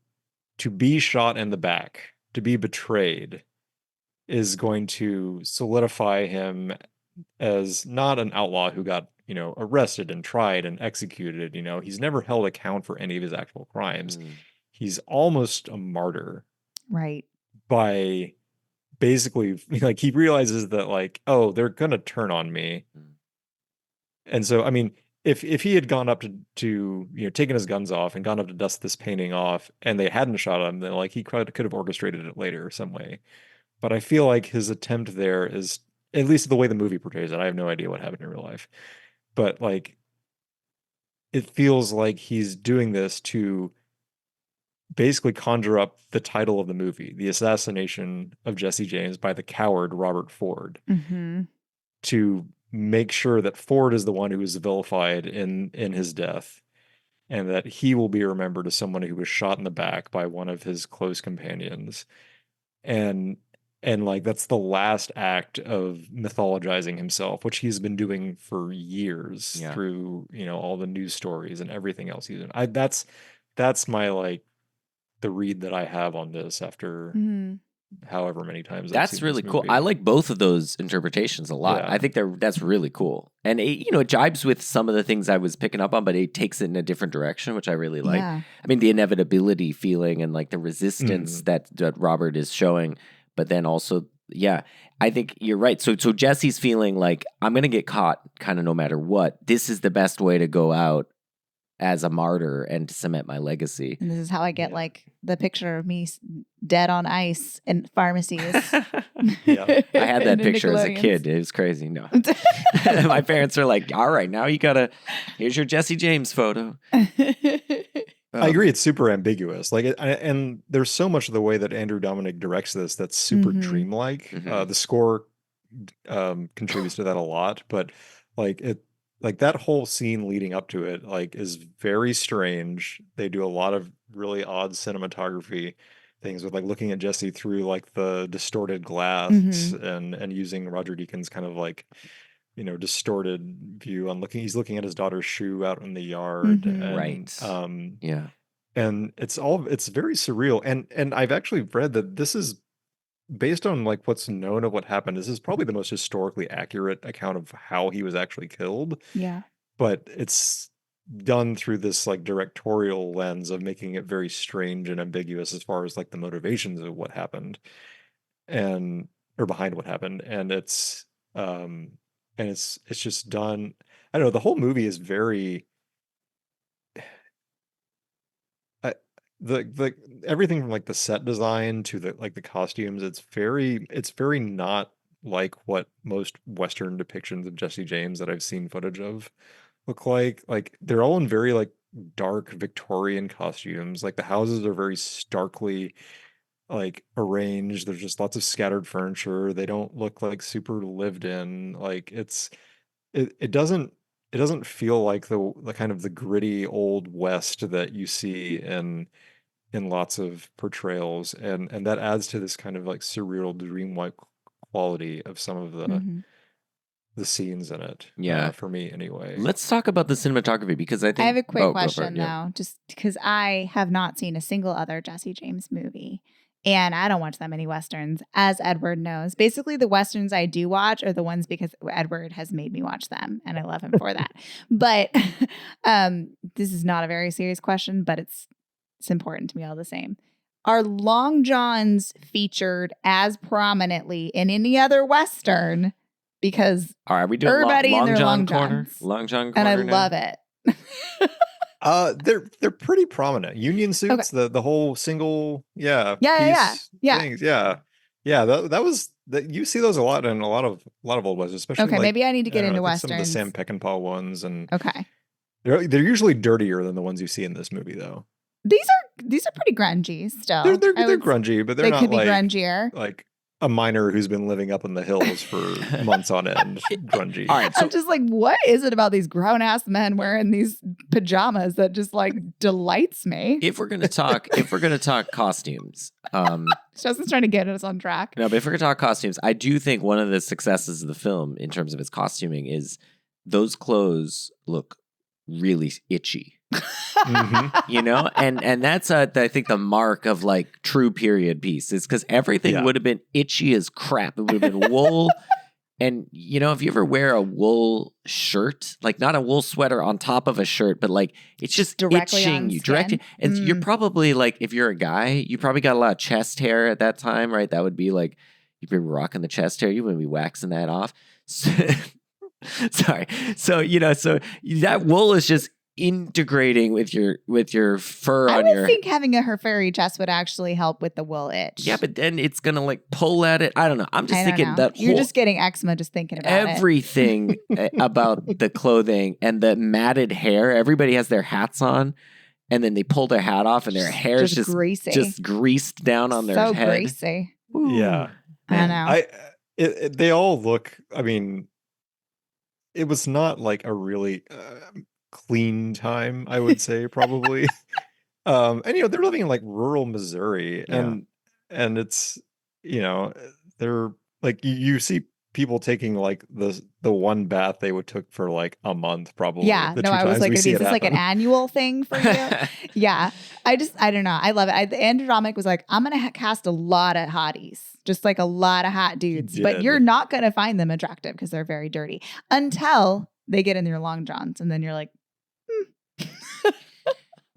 be shot in the back, to be betrayed, is going to solidify him as not an outlaw who got arrested and tried and executed. He's never held account for any of his actual crimes. He's almost a martyr, right? By basically, like, he realizes that, like, oh, they're gonna turn on me. And so, I mean, if he had gone up to taken his guns off and gone up to dust this painting off, and they hadn't shot him, then like he could have orchestrated it later some way. But I feel like his attempt there is, at least the way the movie portrays it, I have no idea what happened in real life, but like it feels like he's doing this to basically conjure up the title of the movie, The Assassination of Jesse James by the coward Robert Ford, to make sure that Ford is the one who is vilified in his death, and that he will be remembered as someone who was shot in the back by one of his close companions. And like that's the last act of mythologizing himself, which he's been doing for years through all the news stories and everything else he's doing. That's my like the read that I have on this after however many times I've seen really this cool. movie. I like both of those interpretations a lot. I think that's really cool, and it jibes with some of the things I was picking up on, but it takes it in a different direction, which I really like. I mean, the inevitability feeling and like the resistance that Robert is showing. But then also Yeah, I think you're right. So Jesse's feeling like I'm going to get caught kind of no matter what. This is the best way to go out as a martyr and to cement my legacy. And this is how I get like the picture of me dead on ice in pharmacies. Yeah. I had that picture as a kid. It was crazy. No. My parents are like, all right, now here's your Jesse James photo. I agree. It's super ambiguous. Like, and there's so much of the way that Andrew Dominik directs this that's super dreamlike. The score contributes to that a lot, but like that whole scene leading up to it, like, is very strange. They do a lot of really odd cinematography things with like looking at Jesse through like the distorted glass and using Roger Deakins kind of like, distorted view on he's looking at his daughter's shoe out in the yard. And, right. Yeah. And it's very surreal. And I've actually read that this is based on like what's known of what happened. This is probably the most historically accurate account of how he was actually killed. Yeah. But it's done through this like directorial lens of making it very strange and ambiguous as far as like the motivations of what happened or behind what happened. And it's just done. I don't know. The whole movie is very, the everything from like the set design to the costumes. It's very not like what most Western depictions of Jesse James that I've seen footage of look like. Like, they're all in very like dark Victorian costumes. Like, the houses are very starkly like arranged. There's just lots of scattered furniture. They don't look like super lived in. Like, it doesn't feel like the kind of the gritty old West that you see in lots of portrayals, and that adds to this kind of like surreal dreamlike quality of some of the scenes in it. Yeah, for me anyway. Let's talk about the cinematography, because I think I have a quick question though, just because I have not seen a single other Jesse James movie. And I don't watch that many Westerns, as Edward knows. Basically, the Westerns I do watch are the ones because Edward has made me watch them, and I love him for that. But this is not a very serious question, but it's important to me all the same. Are Long Johns featured as prominently in any other Western? Because are we doing everybody Long in their John Long corner? Johns. Long John corner, and I now? love it. They're pretty prominent. Union suits, Okay. the whole single, Yeah. things, that was that. You see those a lot in a lot of old Westerns, especially. Okay, like, maybe I need to get into Westerns. Some of the Westerns. Sam Peckinpah ones, and Okay, they're usually dirtier than the ones you see in this movie, though. these are pretty grungy still. They're grungy, but they're not could be like grungier. like a miner who's been living up in the hills for months on end. Grungy. All right, so I'm just like, what is it about these grown ass men wearing these pajamas that just like delights me? if we're gonna talk costumes, Justin's trying to get us on track. no, but if we're gonna talk costumes, I do think one of the successes of the film in terms of its costuming is those clothes look really itchy. And that's I think the mark of like true period piece is because everything would have been itchy as crap. It would have been wool. And if you ever wear a wool shirt, like not a wool sweater on top of a shirt, but like it's just directly itching on you skin. directly. And you're probably like, if you're a guy, you probably got a lot of chest hair at that time, right? That would be like, you'd be rocking the chest hair. You wouldn't be waxing that off. Sorry. So that wool is just integrating with your fur on your. I would think having a furry chest would actually help with the wool itch. Yeah, but then it's gonna like pull at it. I don't know. I'm just thinking that you're just getting eczema just thinking about everything about the clothing and the matted hair. Everybody has their hats on, and then they pull their hat off, and their hair is just greasy, just greased down on their head. So greasy. Ooh. Yeah, I know. They all look. I mean, it was not like a really clean time, I would say, probably. And they're living in like rural Missouri, and it's they're like you see people taking like the one bath they would took for like a month, probably. Yeah, no, I was like, is this like an annual thing for you? Yeah, I don't know. I love it. Andrew Dominik was like, I'm gonna cast a lot of hotties, just like a lot of hot dudes, but you're not gonna find them attractive because they're very dirty until they get in their long johns, and then you're like,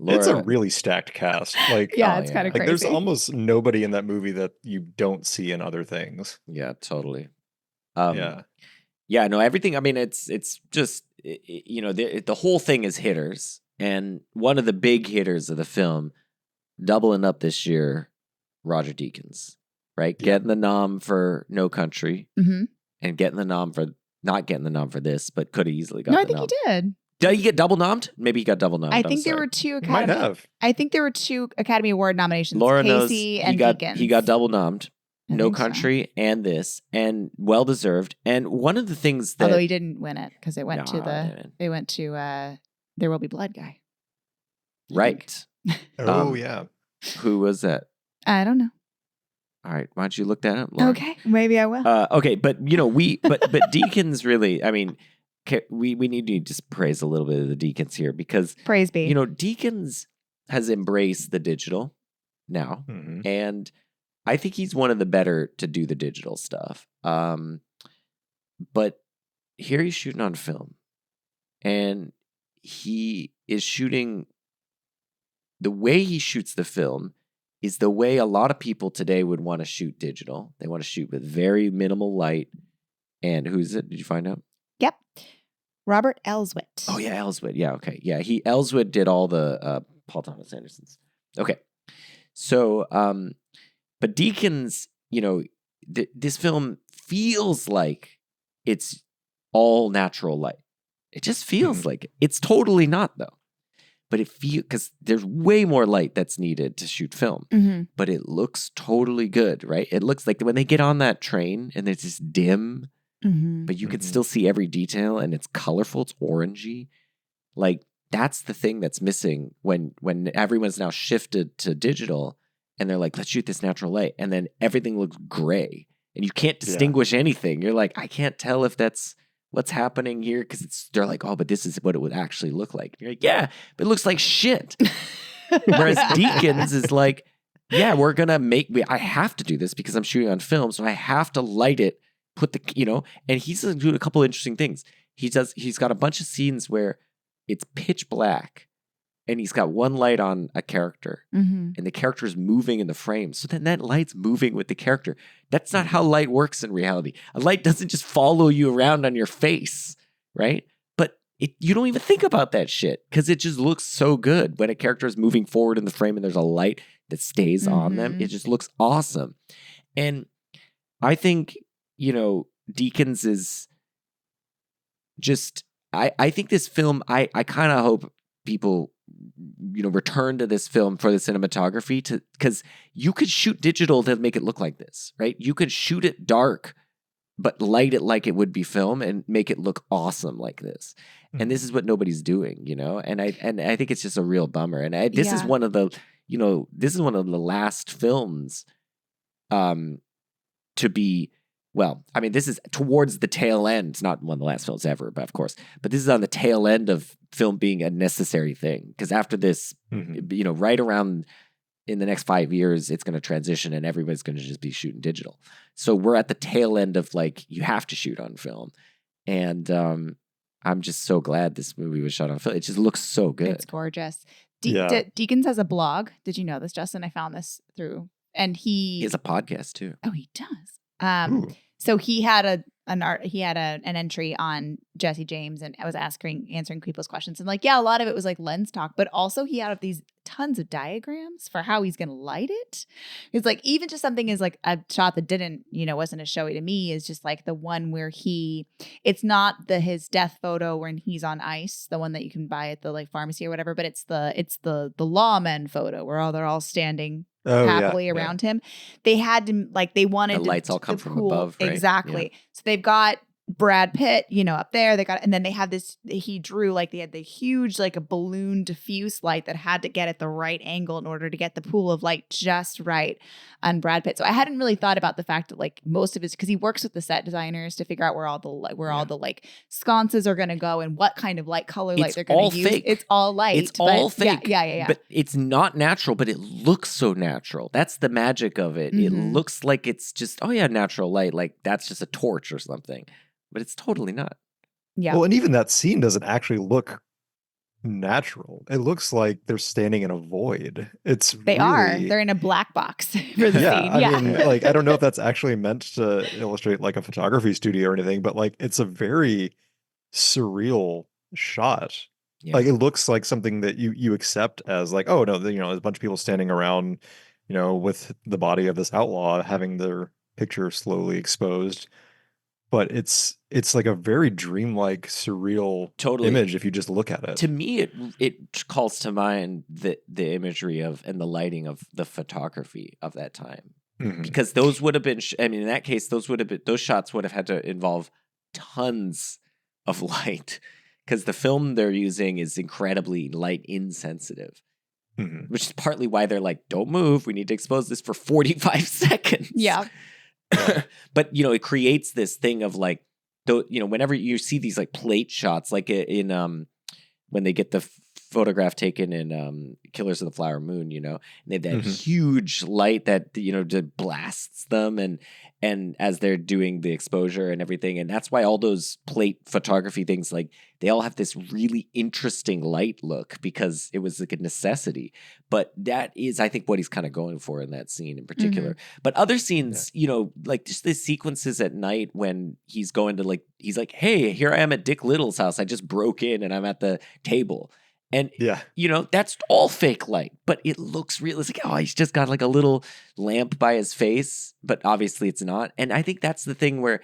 It's a Laura, really stacked cast. Like, Yeah, Oh, it's kind of yeah. like crazy. there's almost nobody in that movie that you don't see in other things. yeah, totally. Yeah. Yeah, no, everything. I mean, it's just the whole thing is hitters, and one of the big hitters of the film, doubling up this year, Roger Deakins, right? Yeah. Getting the nom for No Country, hmm and getting the nom for not getting the nom for this, but could have easily got No, I the think nom. he did. Did he get double nommed? Maybe he got double nommed. I I'm think there sorry. were two You might Academy. have. I think there were two Academy Award nominations. Laura knows Casey he and got Deakins. double nommed. I No think so. Country and this, and well deserved. And one of the things that Although he didn't win it because it went to Nah, man. they went to There Will Be Blood guy. I right, Oh, Um, yeah. who was that? I don't know. All right, why don't you look that up, Laura? Okay, maybe I will. Okay, but but Deakins really. I mean, we need to just praise a little bit of the Deakins here because Praise be. Deakins has embraced the digital now, Mhm. and I think he's one of the better to do the digital stuff. But here he's shooting on film, and he is shooting. The way he shoots the film is the way a lot of people today would want to shoot digital. They want to shoot with very minimal light. And who's it? Did you find out? Yep. Robert Elswit. Oh yeah, Elswit. Yeah, okay. Yeah, Elswit did all the Paul Thomas Anderson's. Okay. So but Deakins, this film feels like it's all natural light. It just feels like it. It's totally not though. But it feels because there's way more light that's needed to shoot film. Mm-hmm. But it looks totally good, right? It looks like when they get on that train and it's just dim, Mm-hmm. but you can still see every detail and it's colorful, it's orangey. Like that's the thing that's missing when everyone's now shifted to digital and they're like, let's shoot this natural light. And then everything looks gray and you can't distinguish anything. You're like, I can't tell if that's what's happening here because they're like, oh, but this is what it would actually look like. And you're like, yeah, but it looks like shit. Whereas Deakins is like, yeah, we're gonna I have to do this because I'm shooting on film, so I have to light it, put the and he's doing a couple of interesting things. He's got a bunch of scenes where it's pitch black and he's got one light on a character Mm-hmm. and the character is moving in the frame. So then that light's moving with the character. That's not how light works in reality. A light doesn't just follow you around on your face, right? But you don't even think about that shit because it just looks so good when a character is moving forward in the frame and there's a light that stays on them. It just looks awesome. And I think, Deakins is just, I think this film, I kind of hope people return to this film for the cinematography because you could shoot digital to make it look like this, right? You could shoot it dark, but light it like it would be film and make it look awesome like this. And this is what nobody's doing, and I think it's just a real bummer. And this is one of the, this is one of the last films to be, well, I mean, this is towards the tail end. It's not one of the last films ever, but of course. But this is on the tail end of film being a necessary thing. Because after this, right around in the next 5 years, it's going to transition and everybody's going to just be shooting digital. So we're at the tail end of you have to shoot on film. And I'm just so glad this movie was shot on film. It just looks so good. It's gorgeous. Deakins has a blog. Did you know this, Justin? I found this through. And he has a podcast too. Oh, he does. So he had an entry on Jesse James, and I was answering people's questions, and a lot of it was lens talk, but also he had these tons of diagrams for how he's gonna light it. It's even just something is a shot that didn't wasn't as showy to me is just the one where it's not his death photo when he's on ice, the one that you can buy at the pharmacy or whatever, but it's the lawmen photo where they're all standing happily around him. They had to they wanted the lights all come from above, right? Exactly. Yeah. So they've got Brad Pitt, up there. They got, and then they have this. He drew they had the huge a balloon diffuse light that had to get at the right angle in order to get the pool of light just right on Brad Pitt. So I hadn't really thought about the fact that most of his because he works with the set designers to figure out where all the sconces are going to go and what kind of color light they're going to use. Fake. It's all light. It's all fake. Yeah. But it's not natural, but it looks so natural. That's the magic of it. It looks like it's just natural light. That's just a torch or something. But it's totally not. Yeah. Well, and even that scene doesn't actually look natural. It looks like they're standing in a void. They are. They're in a black box for the yeah, scene. I mean, like, I don't know if that's actually meant to illustrate like a photography studio or anything, but like it's a very surreal shot. Yeah. Like it looks like something that you accept as like, oh no, there's a bunch of people standing around, with the body of this outlaw having their picture slowly exposed. But it's like a very dreamlike, surreal image if you just look at it. To me, it calls to mind the imagery of and the lighting of the photography of that time, because those would have been. In that case, those shots would have had to involve tons of light, because the film they're using is incredibly light insensitive, which is partly why they're like, "Don't move. We need to expose this for 45 seconds." Yeah. But it creates this thing of like, whenever you see these like plate shots, like in when they get the photograph taken in Killers of the Flower Moon, and they have that huge light that just blasts them, and as they're doing the exposure and everything, and that's why all those plate photography things, like, they all have this really interesting light look, because it was like a necessity. But that is, I think, what he's kind of going for in that scene in particular. But other scenes, like just the sequences at night when he's going to he's like, hey, here I am at Dick Little's house. I just broke in and I'm at the table. And, that's all fake light, but it looks real. It's like, oh, he's just got like a little lamp by his face, but obviously it's not. And I think that's the thing where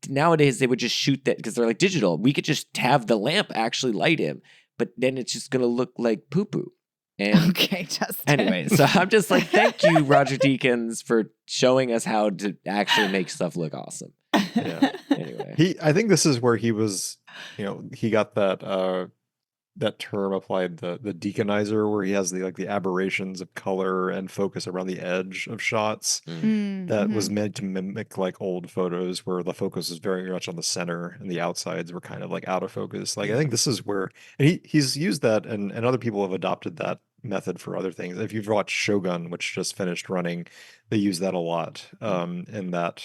nowadays they would just shoot that because they're like digital. We could just have the lamp actually light him, but then it's just going to look like poo-poo. And okay, Justin. Anyway, so I'm just like, thank you, Roger Deakins, for showing us how to actually make stuff look awesome. Yeah. Anyway, I think this is where he was, he got that term applied, the Deakinizer, where he has the aberrations of color and focus around the edge of shots. That was meant to mimic like old photos where the focus is very much on the center and the outsides were kind of like out of focus. Like, I think this is where, and he's used that, and other people have adopted that method for other things. If you've watched Shogun, which just finished running, they use that a lot in that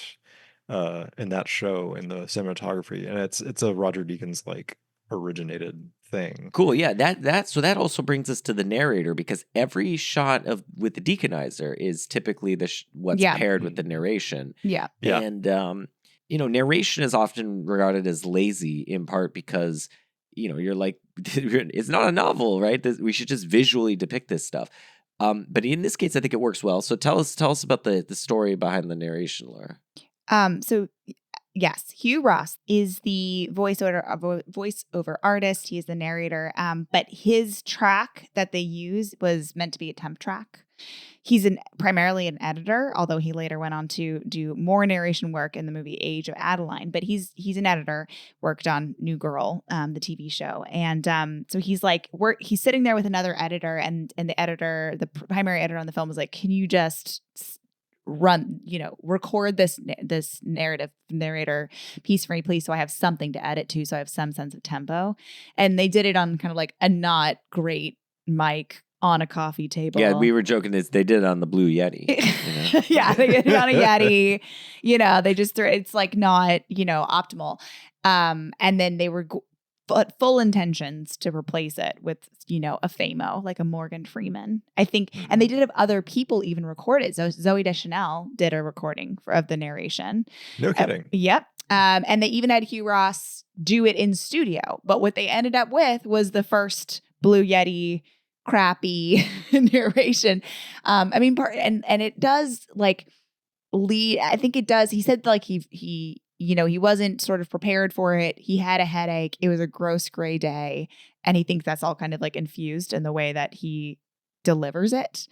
show, in the cinematography, and it's a Roger Deakins like originated thing. Cool. Yeah. So that also brings us to the narrator, because every shot with the Deakinizer is typically what's paired with the narration. Yeah. And narration is often regarded as lazy, in part because you're like, it's not a novel, right? We should just visually depict this stuff. But in this case, I think it works well. So tell us about the story behind the narration, Laura. So yes, Hugh Ross is the voiceover artist. He is the narrator. But his track that they use was meant to be a temp track. He's primarily an editor, although he later went on to do more narration work in the movie Age of Adeline. But he's an editor, worked on New Girl, the TV show. And so he's like, he's sitting there with another editor, and the editor, the primary editor on the film, was like, can you just record this narrator piece for me, please, so I have something to edit to, so I have some sense of tempo. And they did it on kind of like a not great mic on a coffee table. Yeah, we were joking this. They did it on the Blue Yeti. Yeah, they did it on a Yeti. They just it's like not optimal. And then they were full intentions to replace it with a Famo, like a Morgan Freeman, I think. And they did have other people even record it. So Zooey Deschanel did a recording of the narration. No kidding. Yep. And they even had Hugh Ross do it in studio. But what they ended up with was the first Blue Yeti crappy narration. And it does like lead. I think it does. He said like he wasn't sort of prepared for it. He had a headache. It was a gross gray day. And he thinks that's all kind of like infused in the way that he delivers it.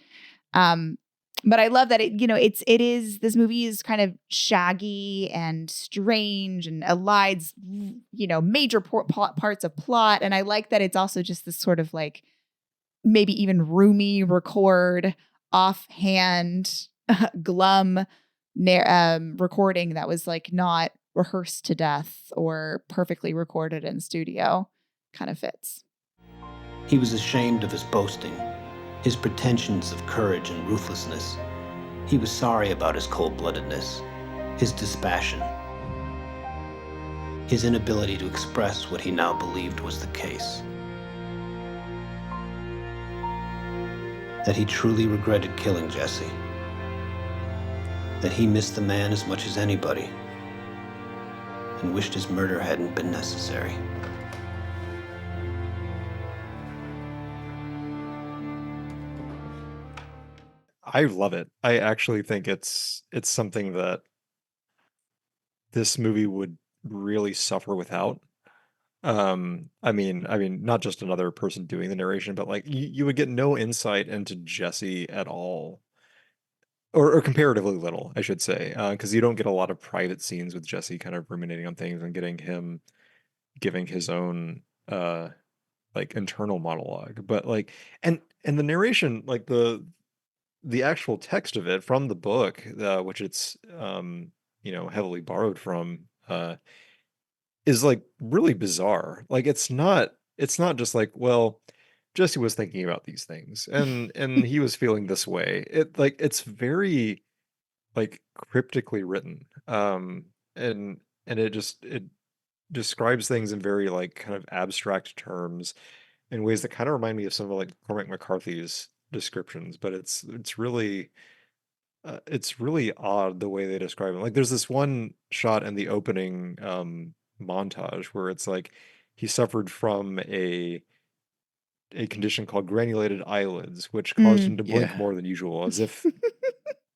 But I love that this movie is kind of shaggy and strange and elides, major parts of plot. And I like that it's also just this sort of like maybe even roomy record, offhand, glum recording that was like not rehearsed to death or perfectly recorded in studio. Kind of fits. He was ashamed of his boasting, his pretensions of courage and ruthlessness. He was sorry about his cold-bloodedness, his dispassion, his inability to express what he now believed was the case. that he truly regretted killing Jesse, that he missed the man as much as anybody, and wished his murder hadn't been necessary. I love it. I actually think it's something that this movie would really suffer without. I mean, not just another person doing the narration, but like you would get no insight into Jesse at all, or comparatively little, I should say, because you don't get a lot of private scenes with Jesse kind of ruminating on things and getting him giving his own like internal monologue. But like, and the narration, like the actual text of it from the book, which it's heavily borrowed from, is like really bizarre. Like it's not just like, well, Jesse was thinking about these things and he was feeling this way. It's very like cryptically written. And it describes things in very like kind of abstract terms in ways that kind of remind me of some of like Cormac McCarthy's descriptions, but it's really odd the way they describe it. Like there's this one shot in the opening montage where it's like he suffered from a condition called granulated eyelids, which caused him to blink Yeah. more than usual, as if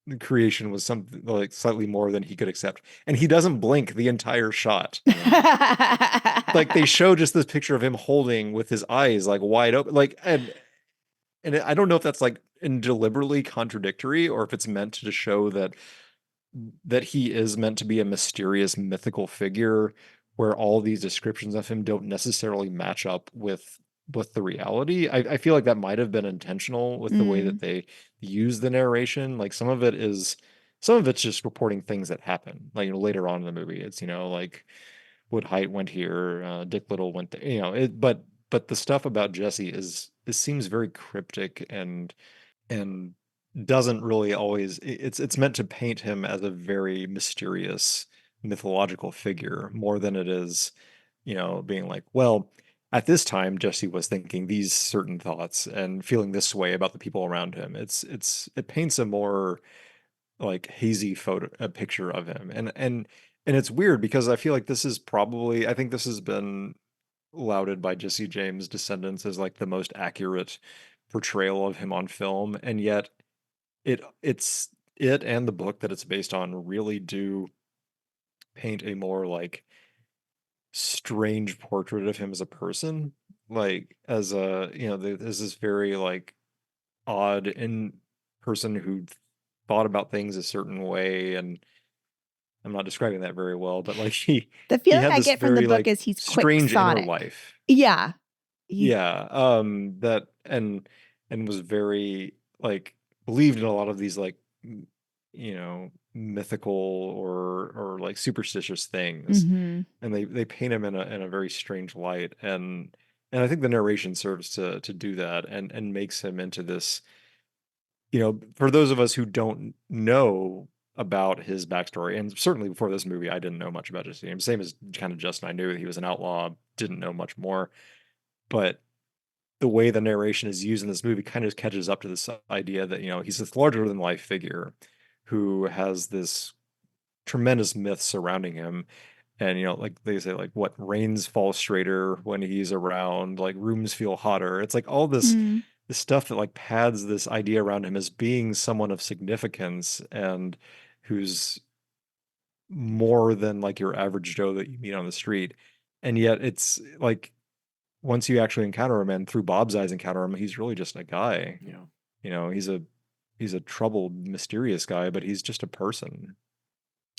the creation was something like slightly more than he could accept. And he doesn't blink the entire shot. Like they show just this picture of him holding with his eyes like wide open, like and I don't know if that's like deliberately contradictory or if it's meant to show that he is meant to be a mysterious mythical figure where all these descriptions of him don't necessarily match up with the reality. I feel like that might have been intentional with the way that they use the narration. Like some of it's just reporting things that happen. Like later on in the movie, it's like Wood Height went here, Dick Little went there, but the stuff about Jesse it seems very cryptic and doesn't really always, it's meant to paint him as a very mysterious mythological figure more than it is, being like, well, at this time Jesse was thinking these certain thoughts and feeling this way about the people around him. It paints a more like hazy a picture of him. And it's weird because I feel like I think this has been lauded by Jesse James' descendants as like the most accurate portrayal of him on film, and yet it and the book that it's based on really do paint a more like strange portrait of him as a person, like as there's this very like odd in person who thought about things a certain way, and I'm not describing that very well, but like the he feeling had I this get from the very, book like, is he's strange quixotic. inner life. Yeah. Yeah, that and was very like believed in a lot of these like mythical or like superstitious things, Mhm. and they paint him in a very strange light, and I think the narration serves to do that and makes him into this, for those of us who don't know about his backstory, and certainly before this movie I didn't know much about Jesse James, same as kind of Justin, I knew that he was an outlaw, didn't know much more, but the way the narration is used in this movie kind of catches up to this idea that, he's this larger than life figure who has this tremendous myth surrounding him. And, like they say, like what rains fall straighter when he's around, like rooms feel hotter. It's like all this stuff that like pads this idea around him as being someone of significance and who's more than like your average Joe that you meet on the street. And yet it's like, once you actually encounter him and through Bob's eyes encounter him, he's really just a guy. Yeah. He's a troubled, mysterious guy, but he's just a person.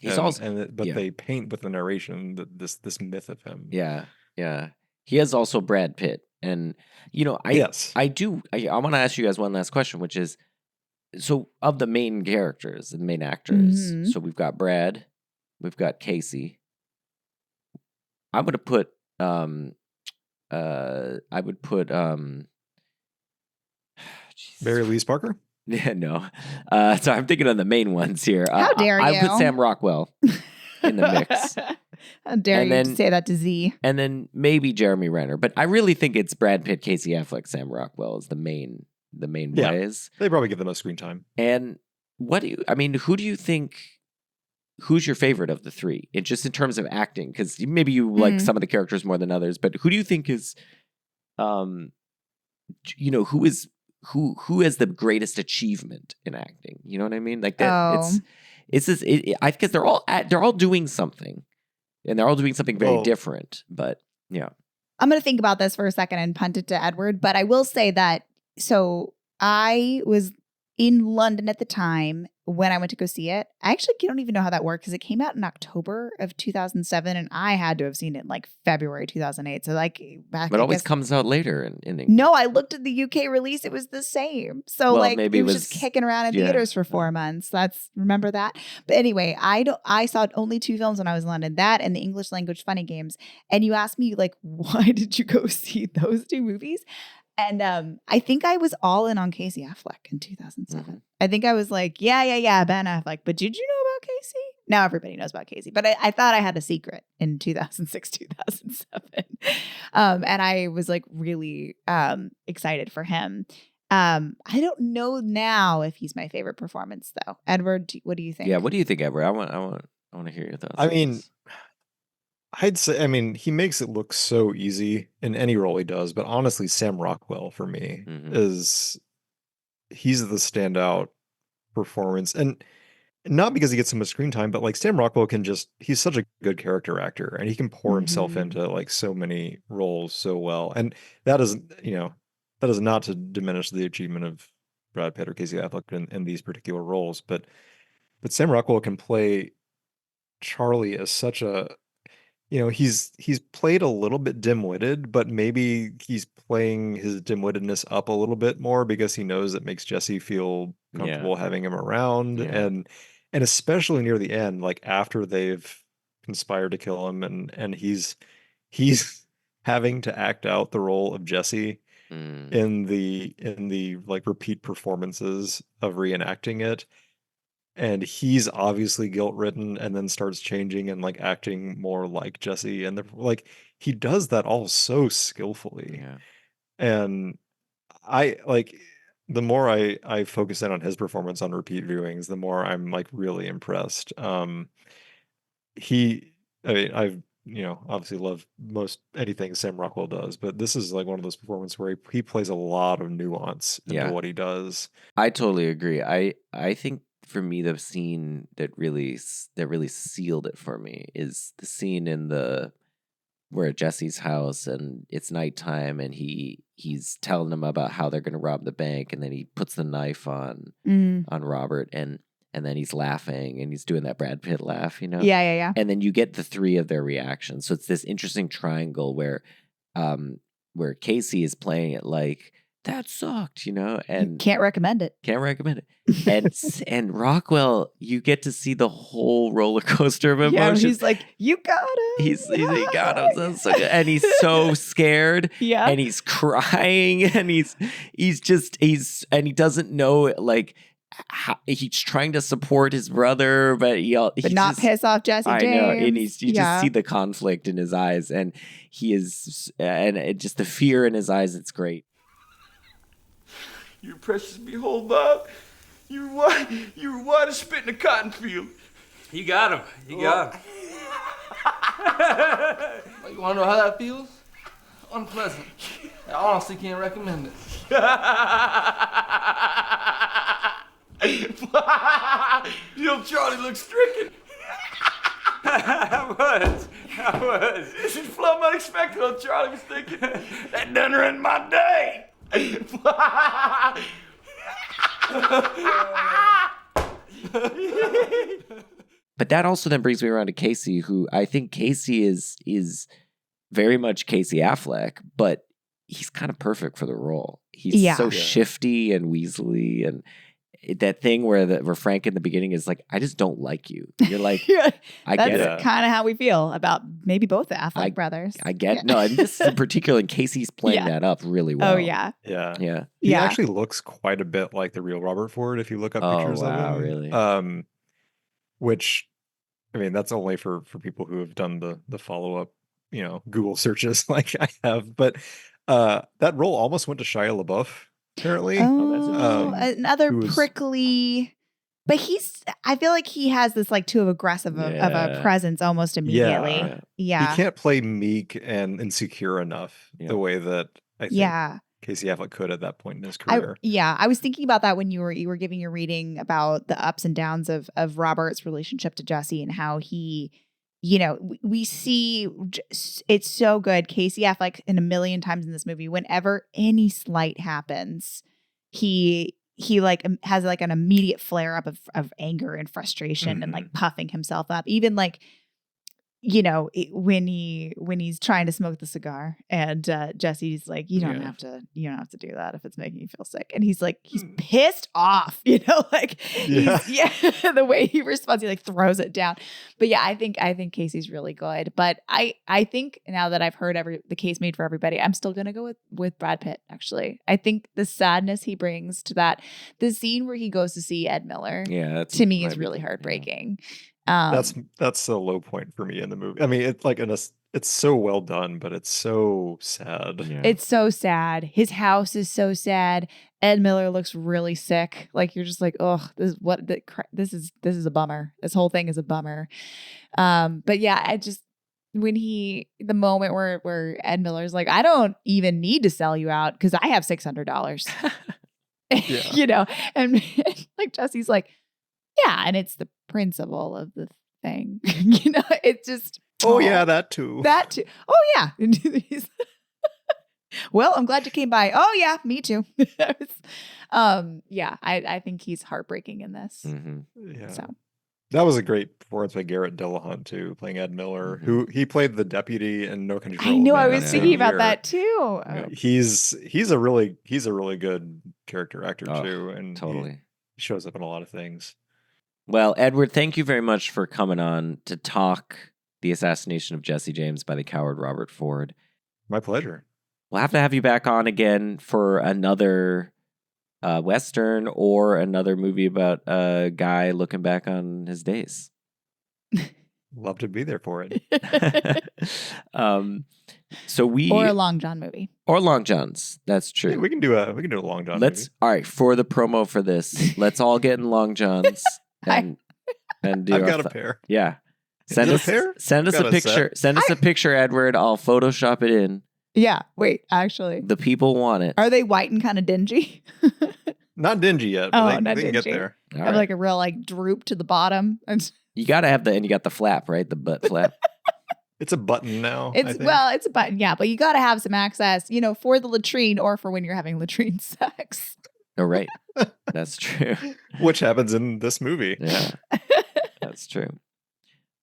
But they paint with the narration this myth of him. Yeah. Yeah. He is also Brad Pitt. And I want to ask you guys one last question, which is, so of the main characters and main actors, so we've got Brad, we've got Casey. I'm gonna put I would put Barry Lee Parker? Yeah, no. So I'm thinking of the main ones here. How dare you? I put Sam Rockwell in the mix. How dare you say that to Z? And then maybe Jeremy Renner. But I really think it's Brad Pitt, Casey Affleck, Sam Rockwell is the main Yeah. ways. They probably give the most screen time. And who do you think, who's your favorite of the three? Just in terms of acting, because maybe you like some of the characters more than others, but who do you think is, who has the greatest achievement in acting? You know what I mean? Like that. It's this. Because they're all doing something, and they're all doing something very different. But yeah, I'm going to think about this for a second and punt it to Edward. But I will say that, so I was in London at the time when I went to go see it. I actually don't even know how that worked because it came out in October of 2007 and I had to have seen it in like February 2008. So like back. But it always comes out later in England. No, I looked at the UK release. It was the same. So like maybe it was just kicking around in theaters for 4 months. Remember that? But anyway, I saw only 2 films when I was in London, that and the English language Funny Games. And you asked me like, why did you go see those 2 movies? And I think I was all in on Casey Affleck in 2007. Mm-hmm. I think I was like, yeah, Ben Affleck. But did you know about Casey? Now everybody knows about Casey. But I thought I had a secret in 2006, 2007. And I was like really excited for him. I don't know now if he's my favorite performance, though. Edward, what do you think? Yeah, what do you think, Edward? I want to hear your thoughts. I mean, I'd say, he makes it look so easy in any role he does, but honestly, Sam Rockwell for me he's the standout performance. And not because he gets so much screen time, but like Sam Rockwell he's such a good character actor and he can pour himself into like so many roles so well. And that is not to diminish the achievement of Brad Pitt or Casey Affleck in these particular roles, but Sam Rockwell can play Charlie as such a, he's played a little bit dim-witted, but maybe he's playing his dim-wittedness up a little bit more because he knows it makes Jesse feel comfortable having him around. Yeah. And especially near the end, like after they've conspired to kill him and he's having to act out the role of Jesse in the like repeat performances of reenacting it. And he's obviously guilt-ridden and then starts changing and like acting more like Jesse. And he does that all so skillfully. Yeah. And I like, the more I focus in on his performance on repeat viewings, the more I'm like really impressed. I've obviously love most anything Sam Rockwell does, but this is like one of those performances where he plays a lot of nuance into what he does. I totally agree. I think for me, the scene that really sealed it for me is the scene we're at Jesse's house and it's nighttime and he's telling them about how they're going to rob the bank, and then he puts the knife on Robert and then he's laughing and he's doing that Brad Pitt laugh, Yeah. And then you get the 3 of their reactions. So it's this interesting triangle where Casey is playing it like, that sucked, and can't recommend it. And Rockwell, you get to see the whole roller coaster of emotion. Yeah, he's like, you got him. He got him. That's so good. And he's so scared. Yeah. And he's crying and he doesn't know like how, he's trying to support his brother, but not piss off Jesse James. I know, and you just see the conflict in his eyes, and just the fear in his eyes. It's great. You precious behold, Bob. You were white as spit in a cotton field. You got him. You got him. You want to know how that feels? Unpleasant. I honestly can't recommend it. Charlie looks stricken. I was. This is plumb unexpected. Old Charlie was thinking, that done ruined my day. But that also then brings me around to Casey, who I think Casey is very much Casey Affleck, but he's kind of perfect for the role. He's so shifty and weaselly, and that thing where Frank in the beginning is like, I just don't like you. You're like, I get it. That's kind of how we feel about maybe both the Affleck brothers. I get no, and this in particular, and Casey's playing that up really well. Oh yeah. He actually looks quite a bit like the real Robert Ford if you look up pictures of him. Really? Which, I mean, that's only for people who have done the follow up, Google searches like I have. But that role almost went to Shia LaBeouf apparently. Another who was- prickly. But I feel like he has this like too aggressive of a presence almost immediately. Yeah. He can't play meek and insecure enough the way that I think Casey Affleck could at that point in his career. I was thinking about that when you were giving your reading about the ups and downs of Robert's relationship to Jesse and how he, we see it's so good. Casey Affleck in a million times in this movie, whenever any slight happens, he like has like an immediate flare up of anger and frustration and like puffing himself up. Even like, when he's trying to smoke the cigar and Jesse's like, you don't have to do that if it's making you feel sick. And he's like, he's pissed off, like the way he responds, he like throws it down. But yeah, I think Casey's really good. But I think now that I've heard the case made for everybody, I'm still gonna go with Brad Pitt. Actually, I think the sadness he brings to the scene where he goes to see Ed Miller, to me is really heartbreaking. That's the low point for me in the movie. I mean, it's like it's so well done, but it's so sad. Yeah. It's so sad. His house is so sad. Ed Miller looks really sick. Like you're just like, oh, this is a bummer. This whole thing is a bummer. But yeah, the moment where Ed Miller's like, I don't even need to sell you out because I have $600. And like Jesse's like, yeah, and it's the principle of the thing. It's just that too. Oh yeah. Well, I'm glad you came by. Oh yeah, me too. I think he's heartbreaking in this. Yeah. So that was a great performance by Garrett Dillahunt too, playing Ed Miller, who he played the deputy in No Country for Old Men. I know. I was thinking about that too. He's a really good character actor too, and totally he shows up in a lot of things. Well, Edward, thank you very much for coming on to talk The Assassination of Jesse James by the coward Robert Ford. My pleasure. We'll have to have you back on again for another Western or another movie about a guy looking back on his days. Love to be there for it. Or a Long John movie. Or Long John's. That's true. Yeah, we can do a Long John movie. All right, for the promo for this, let's all get in Long John's and do I've got a pair. Yeah. Send us a picture. Send us a picture, Edward. I'll Photoshop it in. Yeah. Wait, actually. The people want it. Are they white and kind of dingy? Not dingy yet, but they can get there. Have like a real like droop to the bottom. You got to have and you got the flap, right? The butt flap. It's a button now. It's a button, yeah, but you got to have some access, for the latrine or for when you're having latrine sex. Oh, right. That's true. Which happens in this movie. Yeah, that's true.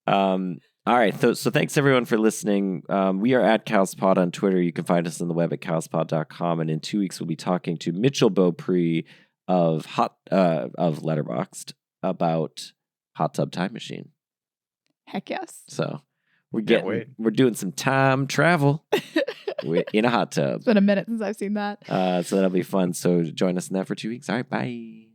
All right. So thanks everyone for listening. We are at Cowspod on Twitter. You can find us on the web at cowspod.com. And in 2 weeks, we'll be talking to Mitchell Beaupre of Letterboxd about Hot Tub Time Machine. Heck yes. So we're doing some time travel in a hot tub. It's been a minute since I've seen that. So that'll be fun. So join us in that for 2 weeks. All right. Bye.